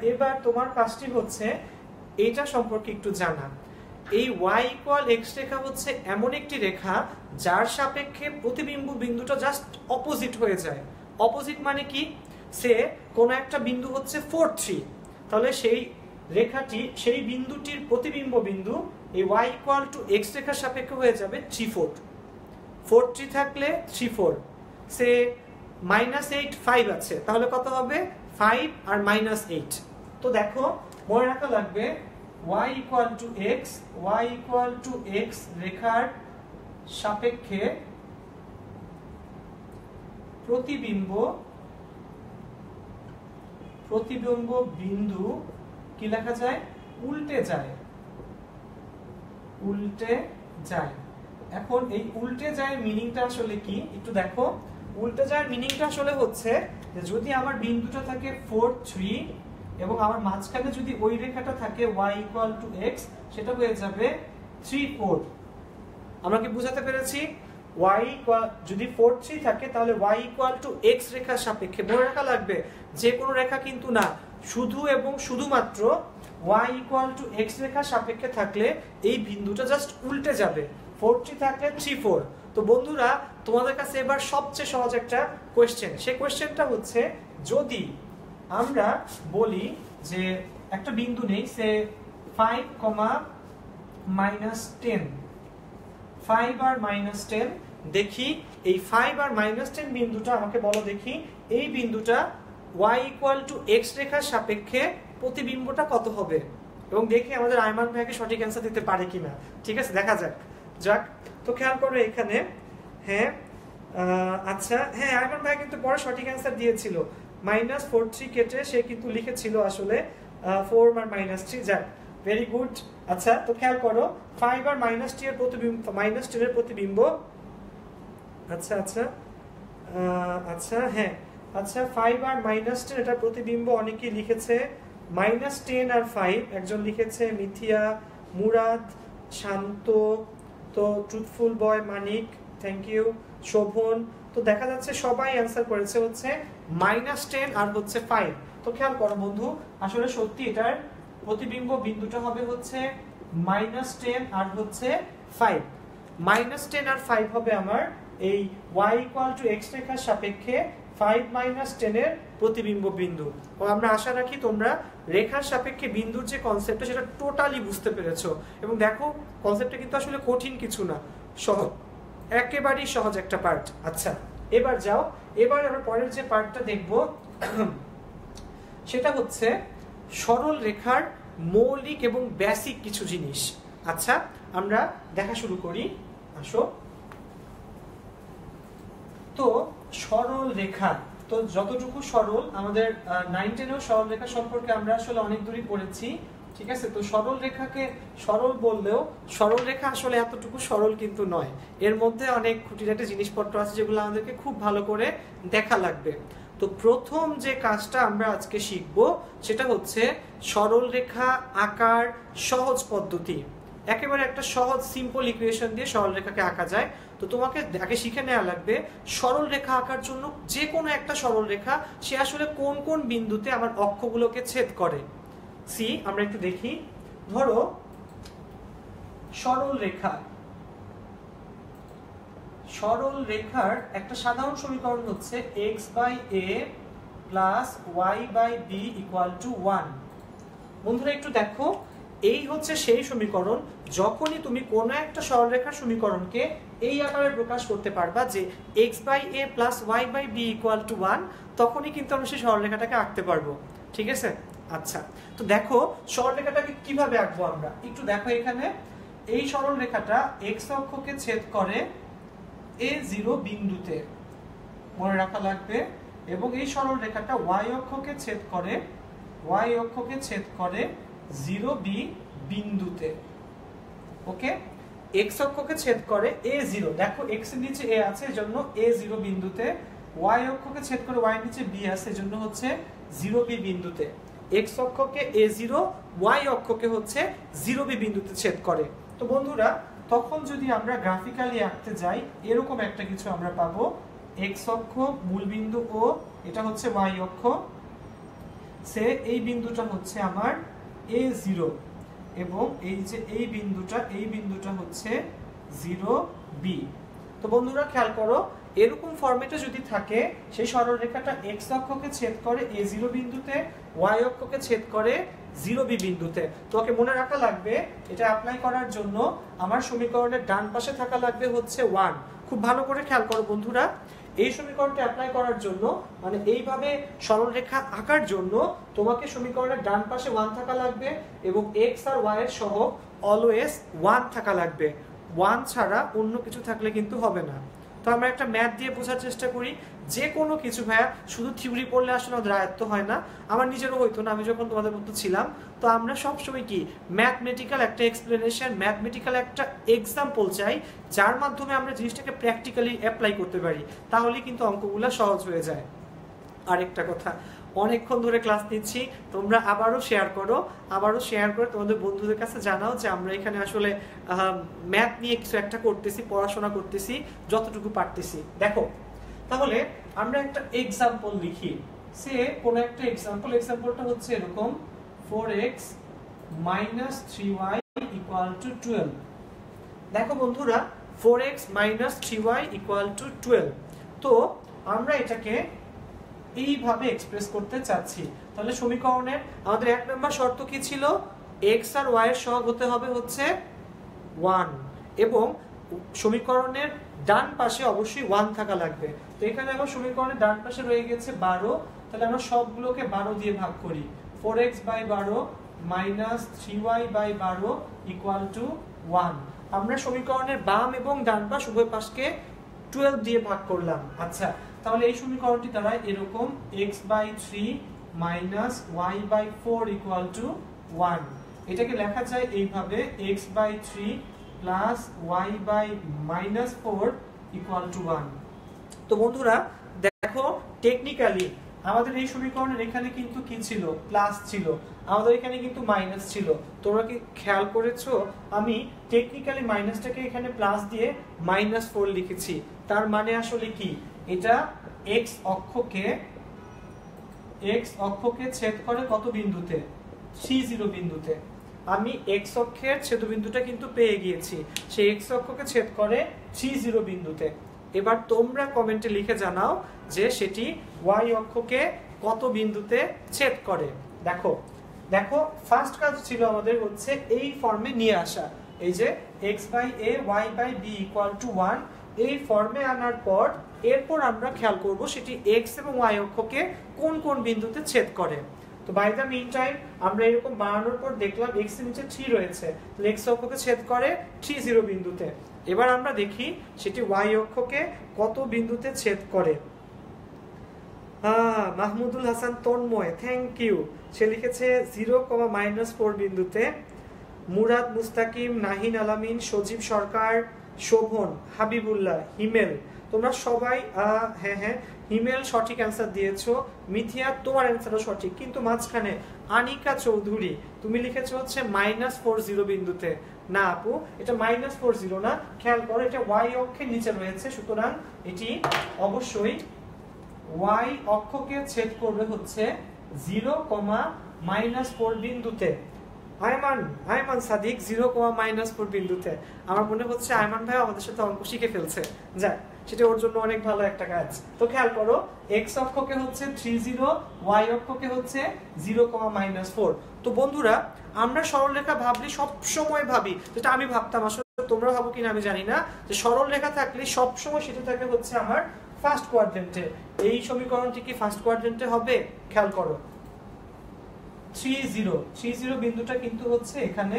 এবার তোমার কাজটি হচ্ছে এইটা সম্পর্কে একটু জানা। এই y ইকুয়াল এক্স রেখা হচ্ছে এমন একটি রেখা যার সাপেক্ষে প্রতিবিম্ব বিন্দুটা জাস্ট অপোজিট হয়ে যায়। অপোজিট মানে কি? সে কোন একটা বিন্দু হচ্ছে 4 3, তাহলে সেই রেখাটি, সেই বিন্দুটির প্রতিবিম্ব বিন্দু এই y ইকুয়াল টু এক্স রেখার সাপেক্ষে হয়ে যাবে 3 4। 4 3 থাকলে 3 4, সে -8 5 আছে, তাহলে কত হবে? 5 আর -8। তো দেখো মনে রাখা লাগবে y equal to x, y equal to x রেখার সাপেক্ষে প্রতিবিম্ব বিন্দু কি লেখা যায়? উল্টে যায়, উল্টে যায়। এখন এই উল্টে যায় মিনিংটা আসলে কি একটু দেখো। উল্টে যায় মিনিংটা আসলে হচ্ছে যে যদি আমার বিন্দুটা থাকে 4 3 এবং আমার মাঝখানে যদি ওই রেখাটা থাকে y ইকুয়াল টু এক্স, সেটা হয়ে যাবে 3 4। আমরা কি বুঝাতে পেরেছি? y ইকুয়াল যদি 4 3 থাকে তাহলে y ইকুয়াল টু এক্স রেখার সাপেক্ষে, মনে রাখা লাগবে যে কোনো রেখা কিন্তু না, শুধু এবং শুধুমাত্র y ইকুয়াল টু এক্স রেখার সাপেক্ষে থাকলে এই বিন্দুটা জাস্ট উল্টে যাবে। 4 3 থাকলে 3 4। তো বন্ধুরা তোমাদের কাছে এবার সবচেয়ে সহজ একটা কোশ্চেন, সেই কোশ্চেনটা হচ্ছে যদি আমরা বলি যে একটা বিন্দু নেই, সে 5, -10, 5 আর -10, দেখি এই 5 আর -10 বিন্দুটা আমাকে বলো দেখি এই বিন্দুটা y ইকুয়াল টু এক্স রেখার সাপেক্ষে প্রতিবিম্বটা কত হবে, এবং দেখি আমাদের আইমান ভাইকে সঠিক অ্যান্সার দিতে পারে কিনা। ঠিক আছে, দেখা যাক। তো খেয়াল করো এখানে, হ্যাঁ আচ্ছা, হ্যাঁ আইমান ভাই কিন্তু পরে সঠিক অ্যান্সার দিয়েছিল, -43 কেটে সে কিন্তু লিখেছিল আসলে 4 আর -3। যাক, ভেরি গুড। আচ্ছা, তো খেয়াল করো 5 আর -10 এর প্রতিবিম্ব, -10 এর প্রতিবিম্ব, আচ্ছা আচ্ছা আচ্ছা, হ্যাঁ আচ্ছা, 5 আর -10 এটার প্রতিবিম্ব অনেকেই লিখেছে -10 আর 5। একজন লিখেছে মিথিয়া, মুরাদ, শান্ত, তো truthful boy Manik, thank you, Shovon. তো দেখা যাচ্ছে সবাই অ্যান্সার করেছে হচ্ছে -10 আর হচ্ছে 5। তো খেয়াল করো বন্ধু, আসলে সত্যি এটার প্রতিবিম্ব বিন্দুটা হবে হচ্ছে -10 আর হচ্ছে 5। -10 আর 5 হবে আমার এই y ইকুয়াল টু এক্স রেখার সাপেক্ষে 5 -10 এর প্রতিবিম্ব বিন্দু। ও আমরা আশা রাখি তোমরা রেখার সাপেক্ষে বিন্দুর যে কনসেপ্টটা সেটা টোটালি বুঝতে পেরেছো। এবং দেখো কনসেপ্টটা কিন্তু আসলে কঠিন কিছু না, সহজ, একেবারেই সহজ একটা পার্ট। আচ্ছা, এবার যাও, এবার আমরা পরের যে পার্টটা দেখব সেটা হচ্ছে সরল রেখার মৌলিক এবং বেসিক কিছু জিনিস। আচ্ছা, আমরা দেখা শুরু করি, আসো। তো সরল রেখা, তো যতটুকু সরল, আমাদের 9 10 এও সরল রেখা সম্পর্কে আমরা আসলে অনেক দূরই পড়েছি, ঠিক আছে। তো সরল রেখাকে সরল বললেও সরল রেখা আসলে এতটুকু সরল কিন্তু নয়, এর মধ্যে অনেক খুঁটিনাটি জিনিসপত্র আছে যেগুলো আমাদেরকে খুব ভালো করে দেখা লাগবে। তো প্রথম যে কাজটা আমরা আজকে শিখব সেটা হচ্ছে সরল রেখা আঁকার সহজ পদ্ধতি। একেবারে একটা সহজ সিম্পল ইকুয়েশন দিয়ে সরল রেখাকে আঁকা যায়। তো তোমাকে আগে শিখে নেওয়া লাগবে সরল রেখা আঁকার জন্য যে কোনো একটা সরল রেখা সে আসলে কোন কোন বিন্দুতে আমার অক্ষগুলোকে ছেদ করে। সি, আমরা একটু দেখি। ধরো সরল রেখা, সরল রেখার একটা সাধারণ সমীকরণ হচ্ছে x/a plus y/b equal to 1। বন্ধুরা একটু দেখো, এই হচ্ছে সেই সমীকরণ যখনই তুমি কোনো একটা সরলরেখার সমীকরণকে এই আকারে প্রকাশ করতে পারবা যে x/a plus y/b equal to 1, তখনই কিন্তু আমরা সেই সরলরেখাটাকে আঁকতে পারবো। ঠিক আছে, আচ্ছা। তো দেখো সরলরেখাটাকে কিভাবে আঁকবো আমরা, একটু দেখো এখানে এই সরল রেখাটা এক্স অক্ষকে ছেদ করে a0 বিন্দুতে, মনে রাখা লাগবে। এবং এই সরল রেখাটা y অক্ষকে ছেদ করে 0b বিন্দুতে। ওকে, x অক্ষকে ছেদ করে a0, দেখো x এর নিচে a আছে এজন্য a0 বিন্দুতে, y অক্ষকে ছেদ করে y এর নিচে b আছে এজন্য হচ্ছে 0b বিন্দুতে। x অক্ষকে a0, y অক্ষকে হচ্ছে 0b বিন্দুতে ছেদ করে। তো বন্ধুরা, তখন যদি আমরা গ্রাফিক্যালি আঁকতে যাই, এরকম একটা কিছু আমরা পাবো। x অক্ষ মূল বিন্দু ও, এটা হচ্ছে y অক্ষ, সে এই বিন্দুটা হচ্ছে আমার a0 এবং এই যে এই বিন্দুটা হচ্ছে 0b। তো বন্ধুরা খেয়াল করো, এরকম ফরম্যাটে যদি থাকে সেই সরল রেখাটা x অক্ষকে ছেদ করে a0 বিন্দুতে, y অক্ষকে ছেদ করে 0b বিন্দুতে। তোকে মনে রাখা লাগবে, এটা অ্যাপ্লাই করার জন্য আমার সমীকরণের ডান পাশে থাকা লাগবে হচ্ছে 1। খুব ভালো করে খেয়াল করো বন্ধুরা, এই সমীকরণটা অ্যাপ্লাই করার জন্য, মানে এইভাবে সরলরেখা আঁকার জন্য তোমাকে সমীকরণের ডান পাশে 1 থাকা লাগবে এবং x আর y এর সহগ অলওয়েজ 1 থাকা লাগবে। 1 ছাড়া অন্য কিছু থাকলে কিন্তু হবে না। তো আমরা একটা ম্যাথ দিয়ে বোঝার চেষ্টা করি। যে কোনো কিছু ভাইয়া শুধু থিওরি পড়লে আসলে আমাদের আয়ত্ত হয় না, আমার নিজেরও হইতো না, আমি যখন তোমাদের মধ্যে ছিলাম। তো আমরা সবসময় কি ম্যাথমেটিক্যাল একটা এক্সপ্লেনেশন, ম্যাথমেটিক্যাল একটা এক্সাম্পল চাই, যার মাধ্যমে আমরা জিনিসটাকে প্র্যাকটিক্যালি অ্যাপ্লাই করতে পারি, তাহলে কিন্তু অঙ্কগুলো সহজ হয়ে যায়। আরেকটা কথা, অনেকক্ষণ ধরে ক্লাস নিচ্ছি, তোমরা আবারও শেয়ার করে তোমাদের বন্ধুদের কাছে জানাও যে আমরা এখানে আসলে ম্যাথ নিয়ে কিছু একটা করতেছি, পড়াশোনা করতেছি যতটুকু পারতেছি। দেখো, তাহলে আমরা একটা এক্সাম্পল লিখি। সে কোন একটা এক্সাম্পলটা হচ্ছে এরকম, 4x - 3y = 12। দেখো বন্ধুরা, 4x - 3y = 12। তো আমরা এটাকে এইভাবে এক্সপ্রেস করতে চাচ্ছি। তাহলে সমীকরণের আমাদের 1 নম্বর শর্ত কি ছিল? x আর y এর সহগ হতে হবে হচ্ছে 1 এবং সমীকরণের ডান পাশে অবশ্যই 1 থাকা লাগবে। তো এখানে আমার সমীকরণের ডান পাশে রয়ে গেছে 12, তাহলে আমরা সবগুলোকে 12 দিয়ে ভাগ করি। 4x/12 - 3y/12 = 1। আমরা সমীকরণের বাম এবং ডান পাশ উভয় পাশকে 12 দিয়ে ভাগ করলাম। আচ্ছা, তাহলে এই সমীকরণটি দ্বারা এরকম x/3 - y/4 = 1। এটাকে লেখা যায় এইভাবে x/3 + y/-4 = 1। তো বন্ধুরা দেখো, টেকনিক্যালি আমাদের এই সমীকরণের এখানে কিন্তু কি ছিল? প্লাস ছিল, আমাদের এখানে কিন্তু মাইনাস ছিল। তোমরা কি খেয়াল করেছো? আমি টেকনিক্যালি মাইনাসটাকে এখানে প্লাস দিয়ে -4 লিখেছি। তার মানে আসলে কি, এটা x অক্ষকে ছেদ করে কত বিন্দুতে? 30 বিন্দুতে। আমি x অক্ষের ছেদবিন্দুটা কিন্তু পেয়ে গিয়েছি, সেই x অক্ষকে ছেদ করে 30 বিন্দুতে। এবার তোমরা কমেন্টে লিখে জানাও যে সেটি y অক্ষকে কত বিন্দুতে ছেদ করে। দেখো ফার্স্ট কাজ ছিল আমাদের হচ্ছে এই ফর্মে নিয়ে আসা, এই যে x/a y/b = 1 এই ফর্মে আনার পর এরপর আমরা খেয়াল করব সেটি x এবং y অক্ষকে কোন কোন বিন্দুতে ছেদ করে। তো বাই দ্য মিন টাইম আমরা এরকম বানানোর পর দেখলাম x এর নিচে 3 রয়েছে, তাহলে x অক্ষকে ছেদ করে 30 বিন্দুতে। এবার আমরা দেখি সেটি y অক্ষকে কত বিন্দুতে ছেদ করে। মাহমুদুল হাসান তন্ময়, থ্যাংক ইউ, সে লিখেছে 0, -4 বিন্দুতে। মুরাদ মুস্তাকিম, নাহিন আলামিন, সজীব সরকার, শোভন, হাবিবুল্লাহ, হিমেল, তোমরা সবাই হ্যাঁ হিমেল সঠিক অ্যান্সার দিয়েছো। মিথিয়া, তোমার অ্যান্সারও সঠিক, কিন্তু মাঝখানে আনিকা চৌধুরী তুমি লিখেছো হচ্ছে -40 বিন্দুতে। না আপু, এটা -40 না, খেয়াল করো এটা y অক্ষের নিচে রয়েছে, সুতরাং এটি অবশ্যই y অক্ষকে ছেদ করবে হচ্ছে 0, -4 বিন্দুতে। আয়মান সাদিক 0, -4 বিন্দুতে। আমার মনে হচ্ছে আয়মান ভাই আমাদের সাথে অঙ্ক শিখে ফেলছে, যাক সেটা ওর জন্য অনেক ভালো একটা কাজ। তো খেয়াল করো, x অক্ষকে হচ্ছে 30, y অক্ষকে হচ্ছে 0, -4। তো বন্ধুরা আমরা সরলরেখা ভাবলে সব সময় ভাবি, যেটা আমি ভাবতাম, আসলে তোমরা ভাবো কিনা আমি জানি না, যে সরলরেখা থাকলে সব সময় সেটা থাকে হচ্ছে আমার ফার্স্ট কোয়াড্রেন্টে। এই সমীকরণটি কি ফার্স্ট কোয়াড্রেন্টে হবে? খেয়াল করো 30 বিন্দুটা কিন্তু হচ্ছে এখানে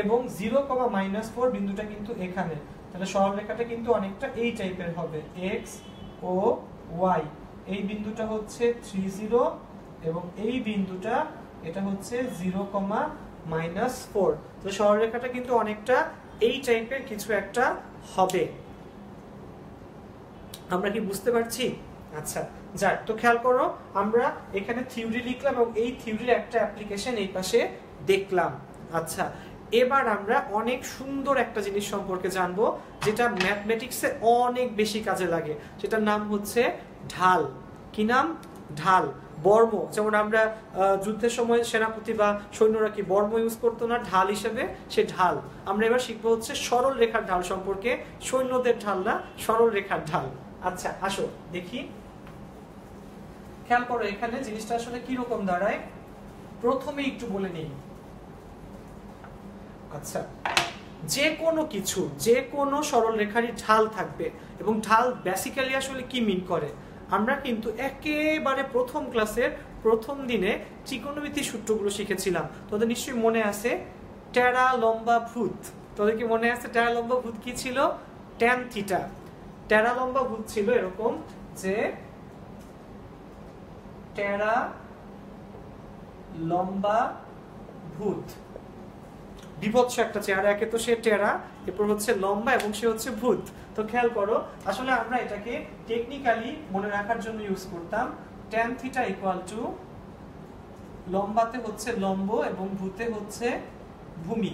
এবং 0,-4 বিন্দুটা কিন্তু এখানে, তাহলে সরলরেখাটা কিন্তু অনেকটা এই টাইপের হবে, x ও y। এই বিন্দুটা হচ্ছে 30 এবং এই বিন্দুটা এটা হচ্ছে 0,-4। তো সরলরেখাটা কিন্তু অনেকটা এই টাইপের কিছু একটা হবে। আমরা কি বুঝতে পারছি? আচ্ছা, যাক, তো খেয়াল করো, আমরা এখানে থিওরি লিখলাম এবং এই থিওরির একটা অ্যাপ্লিকেশন এই পাশে দেখলাম। আচ্ছা, এবার আমরা অনেক সুন্দর একটা জিনিস সম্পর্কে জানবো যেটা ম্যাথমেটিক্সে অনেক বেশি কাজে লাগে, সেটার নাম হচ্ছে ঢাল। কি নাম? ঢাল। বর্ম, যেমন আমরা যুদ্ধের সময় সেনাপতি বা সৈন্যরা কি বর্ম ইউজ করতো না ঢাল হিসেবে? সে ঢাল। আমরা এবার শিখবো হচ্ছে সরল রেখার ঢাল সম্পর্কে, সৈন্যদের ঢাল না, সরল রেখার ঢাল। আচ্ছা, আসো দেখি। খেয়াল করো এখানে জিনিসটা আসলে কি রকম দাঁড়ায়, প্রথমে একটু বলে নিই। আচ্ছা, যে কোনো কিছু, যে কোনো সরল রেখারই ঢাল থাকবে, এবং ঢাল বেসিক্যালি আসলে কি মিন করে? আমরা কিন্তু একেবারে প্রথম ক্লাসের প্রথম দিনে ত্রিকোণমিতির সূত্রগুলো শিখেছিলাম, তোদের নিশ্চয়ই মনে আছে টেরা লম্বা ভূত। তোদের কি মনে আছে টেরা লম্বা ভূত কি ছিল? Tan theta. টেরা লম্বা ভূত ছিল এরকম যে টেরা লম্বা ভূত, বিভৎস একটা চেহারা, একে তো সে টেরা, এরপর হচ্ছে লম্বা এবং সে হচ্ছে ভূত। তো খেয়াল করো, আসলে আমরা এটাকে টেকনিক্যালি মনে রাখার জন্য ইউজ করতাম tan থিটা ইকুয়াল টু লম্বাতে হচ্ছে লম্ব এবং ভূতে হচ্ছে ভূমি।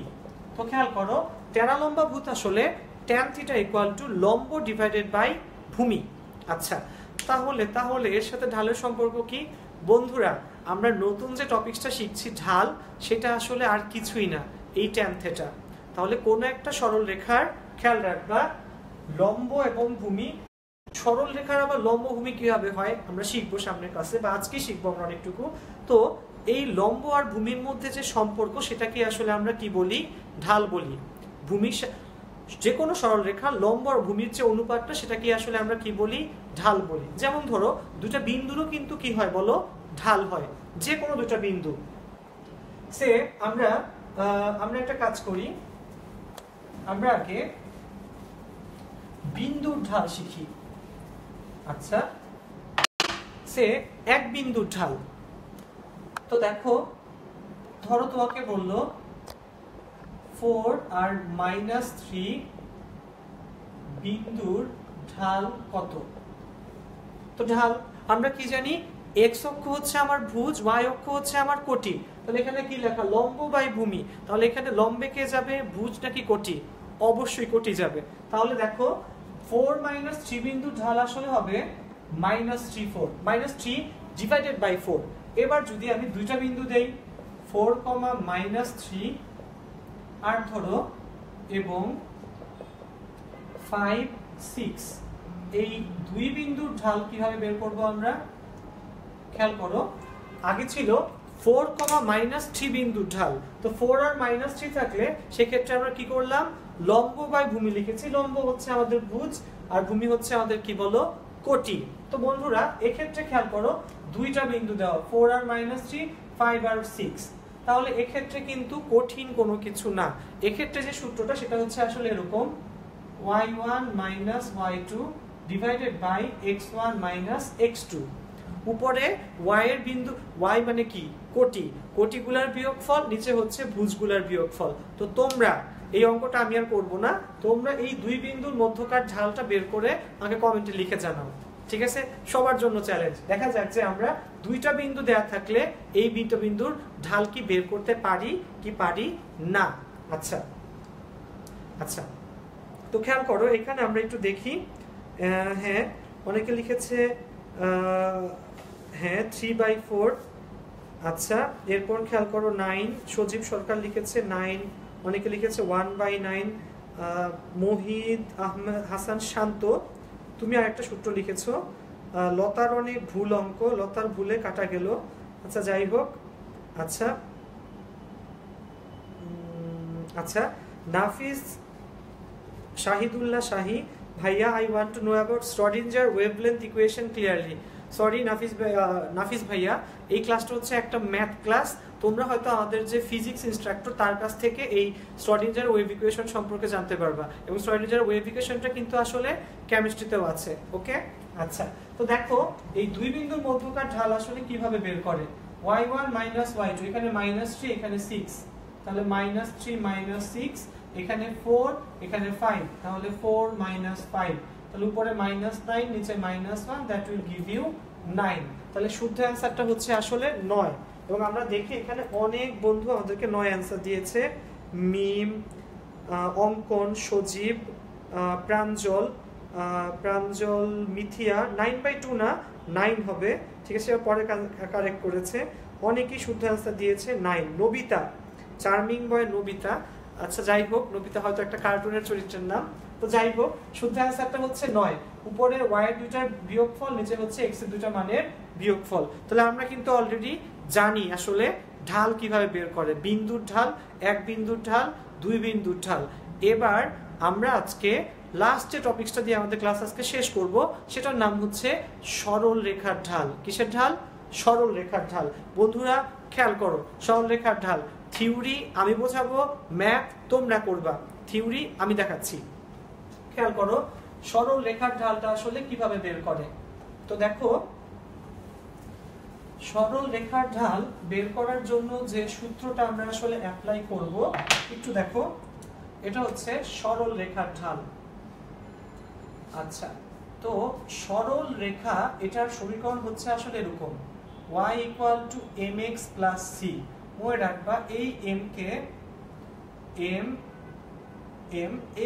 তো খেয়াল করো, টেরা লম্বা ভূত আসলে tan থিটা ইকুয়াল টু লম্ব ডিভাইডেড বাই ভূমি। আচ্ছা, তাহলে এর সাথে ঢালের সম্পর্ক কি? বন্ধুরা, আমরা নতুন যে টপিকসটা শিখছি ঢাল, সেটা আসলে আর কিছুই না, এই tan থিটা। তাহলে কোন একটা সরল রেখার, খেয়াল রাখবা, লম্ব এবং ভূমি। সরল রেখার আবার লম্ব ভূমি কিভাবে হয় আমরা শিখবো সামনের ক্লাসে, বা আজকে শিখবো আমরা অনেকটুকু। তো এই লম্ব আর ভূমির মধ্যে যে সম্পর্ক, সেটাকে আসলে আমরা কি বলি? ঢাল বলি। ভূমির, যে কোনো সরল রেখা লম্ব আর ভূমির যে অনুপাতটা, সেটাকে আসলে আমরা কি বলি? ঢাল বলি। যেমন ধরো দুটা বিন্দুরও কিন্তু কি হয় বলো? ঢাল হয়, যে কোনো দুটা বিন্দু। সে আমরা একটা কাজ করি, আমরা আগে বিন্দুর ঢাল শিখি। আচ্ছা, সে এক বিন্দুর ঢাল। তো দেখো, ধরো তোমাকে বললো 4 আর -3 বিন্দুর ঢাল কত? তো ঢাল আমরা কি জানি, x অক্ষ হচ্ছে আমার ভুজ, y অক্ষ হচ্ছে আমার কোটি। তাহলে এখানে কি লেখা? লম্ব বাই ভূমি। তাহলে এখানে লম্বে কে যাবে? ভুজ নাকি কোটি? অবশ্যই কোটি যাবে। তাহলে দেখো 4 - 3 বিন্দুর ঢাল আসলে হবে -3 3 ডিভাইডেড বাই 4। এবার যদি আমি দুইটা বিন্দু দেই, 4, -3 আর ধরো এবং 5, 6, এই দুই বিন্দুর ঢাল কিভাবে বের করব আমরা? খেয়াল করো, আগে ছিল 4, -3 বিন্দুর ঢাল। তো 4 আর -3 থাকলে সেক্ষেত্রে আমরা কি করলাম? লম্ব বাই ভূমি লিখেছি। লম্ব হচ্ছে আমাদের ভুজ আর ভূমি হচ্ছে আমাদের কি বলো? কোটি। তো বন্ধুরা, এক্ষেত্রে খেয়াল করো, দুইটা বিন্দু দেওয়া, 4 আর -3, 5 আর 6। তাহলে এক্ষেত্রে কিন্তু কঠিন কোনো কিছু না। এক্ষেত্রে যে সূত্রটা, সেটা হচ্ছে আসলে এরকম, y1 - y2 divided by x1 - x2। উপরে y এর বিন্দু, y মানে কি? কোটি, কোটিগুলার বিয়োগফল, নিচে হচ্ছে ভুজগুলার বিয়োগফল। তো তোমরা এই অঙ্কটা আমি আর করবো না, তোমরা এই দুই বিন্দুর মধ্যকার ঢালটা বের করে আমাকে কমেন্টে লিখে জানাও। ঠিক আছে? সবার জন্য চ্যালেঞ্জ। দেখা যাক যে আমরা দুইটা বিন্দু দেয়া থাকলে এই দুটো বিন্দুর ঢাল কি বের করতে পারি কি পারি না। আচ্ছা আচ্ছা, তো খেয়াল করো, এখানে আমরা একটু দেখি। হ্যাঁ, অনেকে লিখেছে হ্যাঁ 3/4। আচ্ছা, এরপর খেয়াল করো 9, সজীব সরকার লিখেছে 9, অনেকে লিখেছে 1/9। মোহিত আহমেদ হাসান শান্ত, তুমি আরেকটা সূত্র লিখেছো। লতার অনেক ভুল অঙ্ক, লতার ভুলে কাটা গেল। আচ্ছা, যাই হোক। আচ্ছা আচ্ছা, নাফিস শাহিদুল্লাহ শাহী, ভাইয়া I want to know about Schrodinger wavelength equation clearly. Sorry Nafis ভাইয়া, এই ক্লাসটা হচ্ছে একটা ম্যাথ ক্লাস। তোমরা হয়তো আমাদের যে ফিজিক্স ইনস্ট্রাক্টর তার কাছ থেকে এই শ্রোডিঞ্জার ওয়েভ ইকুয়েশন সম্পর্কে জানতে পারবা, এবং শ্রোডিঞ্জার ওয়েভ ইকুয়েশনটা কিন্তু আসলে কেমিস্ট্রিতেও আছে। ওকে, আচ্ছা, তো দেখো এই দুই বিন্দুর মধ্যকার ঢাল আসলে কিভাবে বের করে। y1 মাইনাস y2, এখানে -3 এখানে 6, তাহলে -3 -6, এখানে 4 এখানে 5, তাহলে 4 5, তাহলে উপরে -9 নিচে -1, দ্যাট উইল গিভ ইউ 9। তাহলে শুদ্ধ অ্যানসারটা হচ্ছে আসলে 9। এবং আমরা দেখি এখানে অনেক বন্ধু আমাদেরকে 9 অ্যানসার দিয়েছে। মিম, অঙ্কন, সজীব, প্রাঞ্জল, মিথিয়া। 9/2 না, 9 হবে, ঠিক আছে, পরে কারেক্ট করেছে। অনেকেই শুদ্ধ অ্যানসার দিয়েছে 9। নবিতা, চার্মিং বয় নবিতা, আচ্ছা যাই হোক, নবিতা হয়তো একটা কার্টুনের চরিত্রের নাম। তো যাই হোক, শুদ্ধ অ্যানসারটা হচ্ছে 9। উপরে y এর দুইটার বিয়োগফল, নিচে হচ্ছে x এর দুইটা মানের বিয়োগফল। তাহলে আমরা কিন্তু অলরেডি জানি আসলে ঢাল কিভাবে বের করে। বিন্দুর ঢাল, এক বিন্দুর ঢাল, দুই বিন্দুর ঢাল। এবার আমরা আজকে লাস্ট যে টপিকসটা দিয়ে আমাদের ক্লাস আজকে শেষ করব, সেটার নাম হচ্ছে সরল রেখার ঢাল। কিসের ঢাল? সরল রেখার ঢাল। বন্ধুরা খেয়াল করো, সরল রেখার ঢাল থিওরি আমি বোঝাবো, ম্যাথ তোমরা করবা। থিওরি আমি দেখাচ্ছি, খেয়াল করো সরল রেখার ঢালটা আসলে কিভাবে বের করে। তো দেখো, সরল রেখার ঢাল বের করার জন্য যে সূত্রটা আমরা আসলে অ্যাপ্লাই করব, একটু দেখো, এটা হচ্ছে সরল রেখার ঢাল। আচ্ছা, তো সরল রেখা, এটার সমীকরণ হচ্ছে আসলে এরকম, y = mx + c। মনে রাখবা এই m কে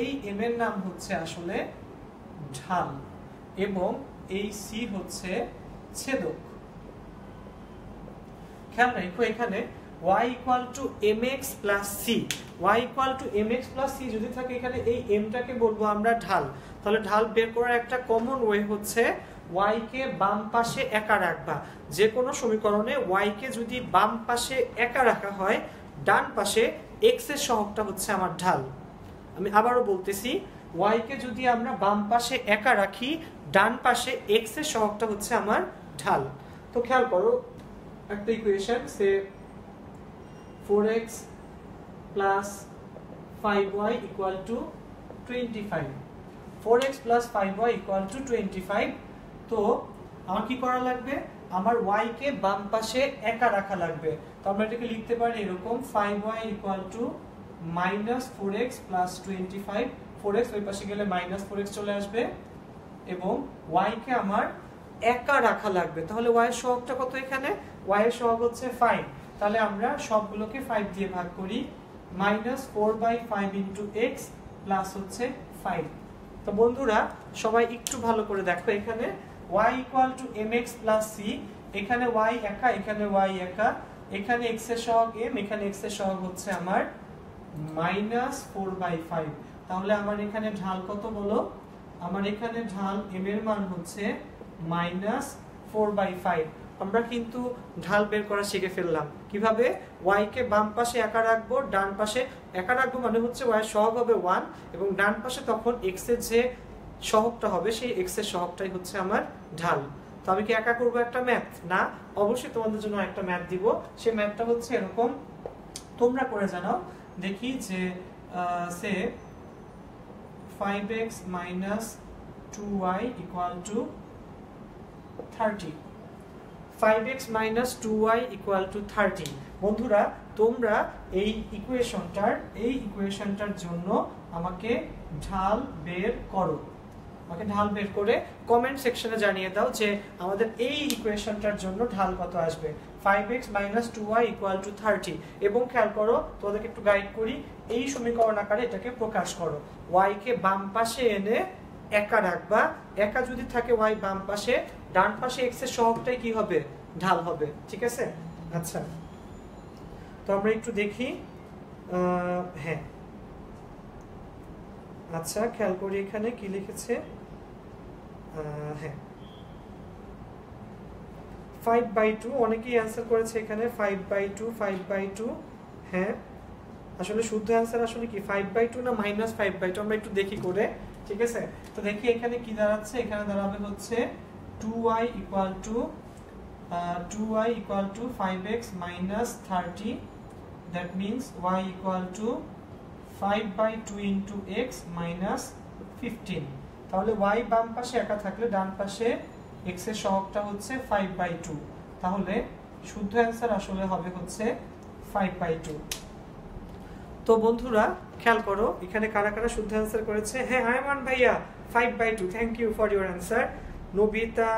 এই m এর নাম হচ্ছে আসলে ঢাল, এবং এই c হচ্ছে ছেদক। খেয়াল রাখো এখানে y = mx + c, y = mx + c যদি থাকে, এখানে এই m টাকে বলবো আমরা ঢাল। তাহলে ঢাল বের করার একটা কমন ওয়ে হচ্ছে y কে বাম পাশে একা রাখবা। যে কোনো সমীকরণে y কে যদি বাম পাশে একা রাখা হয়, ডান পাশে x এর সহগটা হচ্ছে আমার ঢাল। আমি আবারও বলতেছি, y কে যদি আমরা বাম পাশে একা রাখি, ডান পাশে x এর সহগটা হচ্ছে আমার ঢাল। তো খেয়াল করো একটা ইকুয়েশন, সে 4x + 5y = 25, 4x + 5y = 25। তো আমার কি করা লাগবে? আমার y কে বাম পাশে একা রাখা লাগবে। তো আমরা এটাকে লিখতে পারি এরকম, 5y = -4x + 25, 4x ওই পাশে গেলে -4x চলে আসবে, এবং y কে আমার একা রাখা লাগবে। তাহলে y এর সহগটা কত? এখানে y এর সহগ হচ্ছে 5। তাহলে আমরা সবগুলোকে 5 দিয়ে ভাগ করি, -4/5 × x প্লাস হচ্ছে 5। তো বন্ধুরা সবাই একটু ভালো করে দেখো, এখানে y = mx + c, এখানে y একা, এখানে y একা, এখানে x এর সহগ m, এখানে x এর সহগ হচ্ছে আমার -4/5। তাহলে আমার এখানে ঢাল কত বলো? আমার এখানে ঢাল m এর মান হচ্ছে -4/5। আমরা কিন্তু ঢাল বের করা শিখে ফেললাম। কিভাবে? y কে বাম পাশে একা রাখবো, ডান পাশে একা রাখবো মানে হচ্ছে y এর সহগ হবে 1, এবং ডান পাশে তখন x এর যে সহগটা হবে, সেই x এর সহগটাই হচ্ছে আমার ঢাল। তো আমি কি একা করবো একটা ম্যাথ? না, অবশ্যই তোমাদের জন্য একটা ম্যাথ দিব। সেই ম্যাথটা হচ্ছে এরকম, তোমরা করে জানাও দেখি, যে সে 5x - 2y = 30, 5x - 2y = 30। বন্ধুরা তোমরা এই ইকুয়েশনটার জন্য আমাকে ঢাল বের করো। আমাকে ঢাল বের করে কমেন্ট সেকশনে জানিয়ে দাও যে আমাদের এই ইকুয়েশনটার জন্য ঢাল কত আসবে। 5x - 2y = 30। এবং খেয়াল করো, তোমাদেরকে একটু গাইড করি, এই সমীকরণ আকারে এটাকে প্রকাশ করো। y কে বাম পাশে এনে একা রাখবা, একা যদি থাকে y বাম পাশে, ডান পাশে x এর সহগটাই কি হবে? ঢাল হবে। ঠিক আছে? আচ্ছা, তো আমরা একটু দেখি, হ্যাঁ আচ্ছা খেয়াল করি এখানে কি লিখেছে। হ্যাঁ 5/2, অনেকেই অ্যান্সার করেছে এখানে 5/2। হ্যাঁ, আসলে শুদ্ধ অ্যান্সার আসলে কি 5/2 না -5/2? আমরা একটু দেখি করে, ঠিক আছে? তো দেখি এখানে কি দাঁড়াচ্ছে, এখানে দাঁড়াবে হচ্ছে 2y equal to 5x minus 30, that means y equal to 5/2 into x minus 15। তাহলে y বাম পাশে একা থাকলে ডান পাশে x এর সহগটা হচ্ছে 5/2, তাহলে শুদ্ধ অ্যান্সার আসলে হবে হচ্ছে 5/2। তো বন্ধুরা খেয়াল করো এখানে কারা কারা শুদ্ধ অ্যান্সার করেছে। হ্যাঁ আয়মান ভাইয়া 5/2, thank you for your answer. Nabita,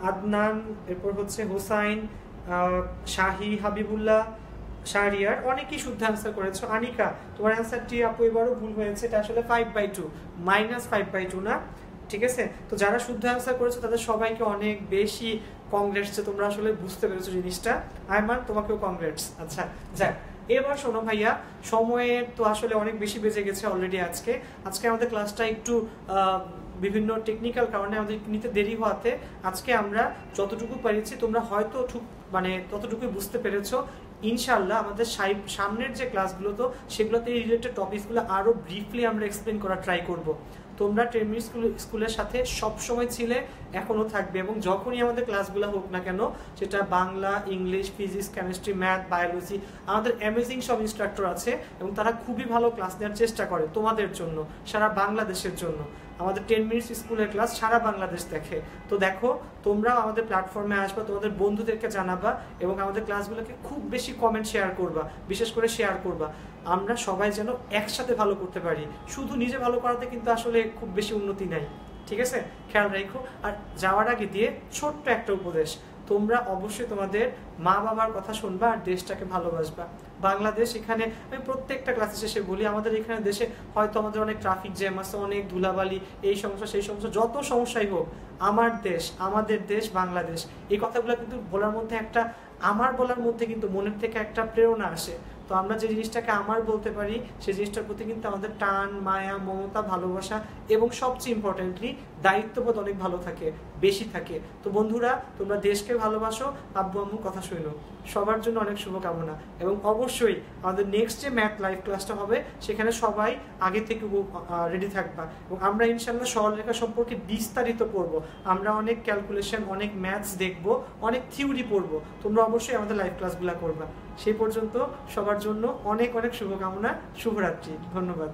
Adnan, এরপর হচ্ছে হোসাইন, শাহি, হাবিবুল্লাহ, শাহরিয়ার, অনেকেই শুদ্ধ অ্যান্সার করেছো। আনিকা তোমার অ্যান্সারটি আপু এবারও ভুল হয়েছে, এটা আসলে 5/2 -5/2 না, ঠিক আছে। তো যারা শুদ্ধ অ্যান্সার করেছো তাদের সবাইকে অনেক বেশি কংগ্রেটস, তোমরা আসলে বুঝতে পেরেছো জিনিসটা। আয়মান তোমাকেও কংগ্রেটস। আচ্ছা যাক, এবার শোনো ভাইয়া, সময়ের তো আসলে অনেক বেশি বেজে গেছে অলরেডি। আজকে আমাদের ক্লাসটা একটু বিভিন্ন টেকনিক্যাল কারণে আমাদের নিতে দেরি হওয়াতে আজকে আমরা যতটুকু পেরেছি তোমরা হয়তো ততটুকুই বুঝতে পেরেছো। ইনশাআল্লাহ আমাদের সামনের যে ক্লাসগুলো তো সেগুলোতে এই রিলেটেড টপিকসগুলো আরো ব্রিফলি আমরা এক্সপ্লেন করার ট্রাই করব। তোমরা 10 মিনিট স্কুলের সাথে সব সময় ছিলে, এখনো থাকবে, এবং যখনই আমাদের ক্লাসগুলো হোক না কেন, সেটা Bangla, English, physics, chemistry, math, biology, আমাদের অ্যামেজিং সব ইনস্ট্রাক্টর আছে এবং তারা খুবই ভালো ক্লাস নেওয়ার চেষ্টা করে তোমাদের জন্য, সারা বাংলাদেশের জন্য। আমাদের 10 মিনিটস স্কুলের ক্লাস সারা বাংলাদেশ দেখে। তো দেখো তোমরাও আমাদের প্ল্যাটফর্মে আসবা, তোমাদের বন্ধুদেরকে জানাবা এবং আমাদের ক্লাসগুলোকে খুব বেশি কমেন্ট শেয়ার করবা, বিশেষ করে শেয়ার করবা। আমরা সবাই যেন একসাথে ভালো করতে পারি। শুধু নিজে ভালো করাতে কিন্তু আসলে খুব বেশি উন্নতি নাই, ঠিক আছে, খেয়াল রাখো। আর যাওয়ার আগে দিয়ে ছোট্ট একটা উপদেশ, তোমরা অবশ্যই তোমাদের মা বাবার কথা শুনবা আর দেশটাকে ভালোবাসবা। বাংলাদেশ, এখানে আমি প্রত্যেকটা ক্লাসে শেষে বলি, আমাদের এখানে দেশে হয়তো আমাদের অনেক ট্রাফিক জ্যাম আছে, অনেক ধুলাবালি, এই সমস্যা সেই সমস্যা, যত সমস্যাই হোক, আমার দেশ, আমাদের দেশ বাংলাদেশ, এই কথাগুলো কিন্তু বলার মধ্যে একটা, আমার বলার মধ্যে কিন্তু মনের থেকে একটা প্রেরণা আসে। তো আমরা যে জিনিসটাকে আমার বলতে পারি সেই জিনিসটার প্রতি কিন্তু আমাদের টান, মায়া, মমতা, ভালোবাসা এবং সবচেয়ে ইম্পর্টেন্টলি দায়িত্ববোধ অনেক ভালো থাকে, বেশি থাকে। তো বন্ধুরা তোমরা দেশকে ভালোবাসো, আব্বু আম্মুর কথা শুনো। সবার জন্য অনেক শুভকামনা, এবং অবশ্যই আমাদের নেক্সট যে ম্যাথ লাইভ ক্লাসটা হবে সেখানে সবাই আগে থেকে রেডি থাকবা, এবং আমরা ইনশাল্লাহ সরলরেখা সম্পর্কে বিস্তারিত পড়বো। আমরা অনেক ক্যালকুলেশন, অনেক ম্যাথস দেখবো, অনেক থিওরি পড়বো। তোমরা অবশ্যই আমাদের লাইভ ক্লাসগুলো করবা। সেই পর্যন্ত সবার জন্য অনেক অনেক শুভকামনা। শুভরাত্রি, ধন্যবাদ।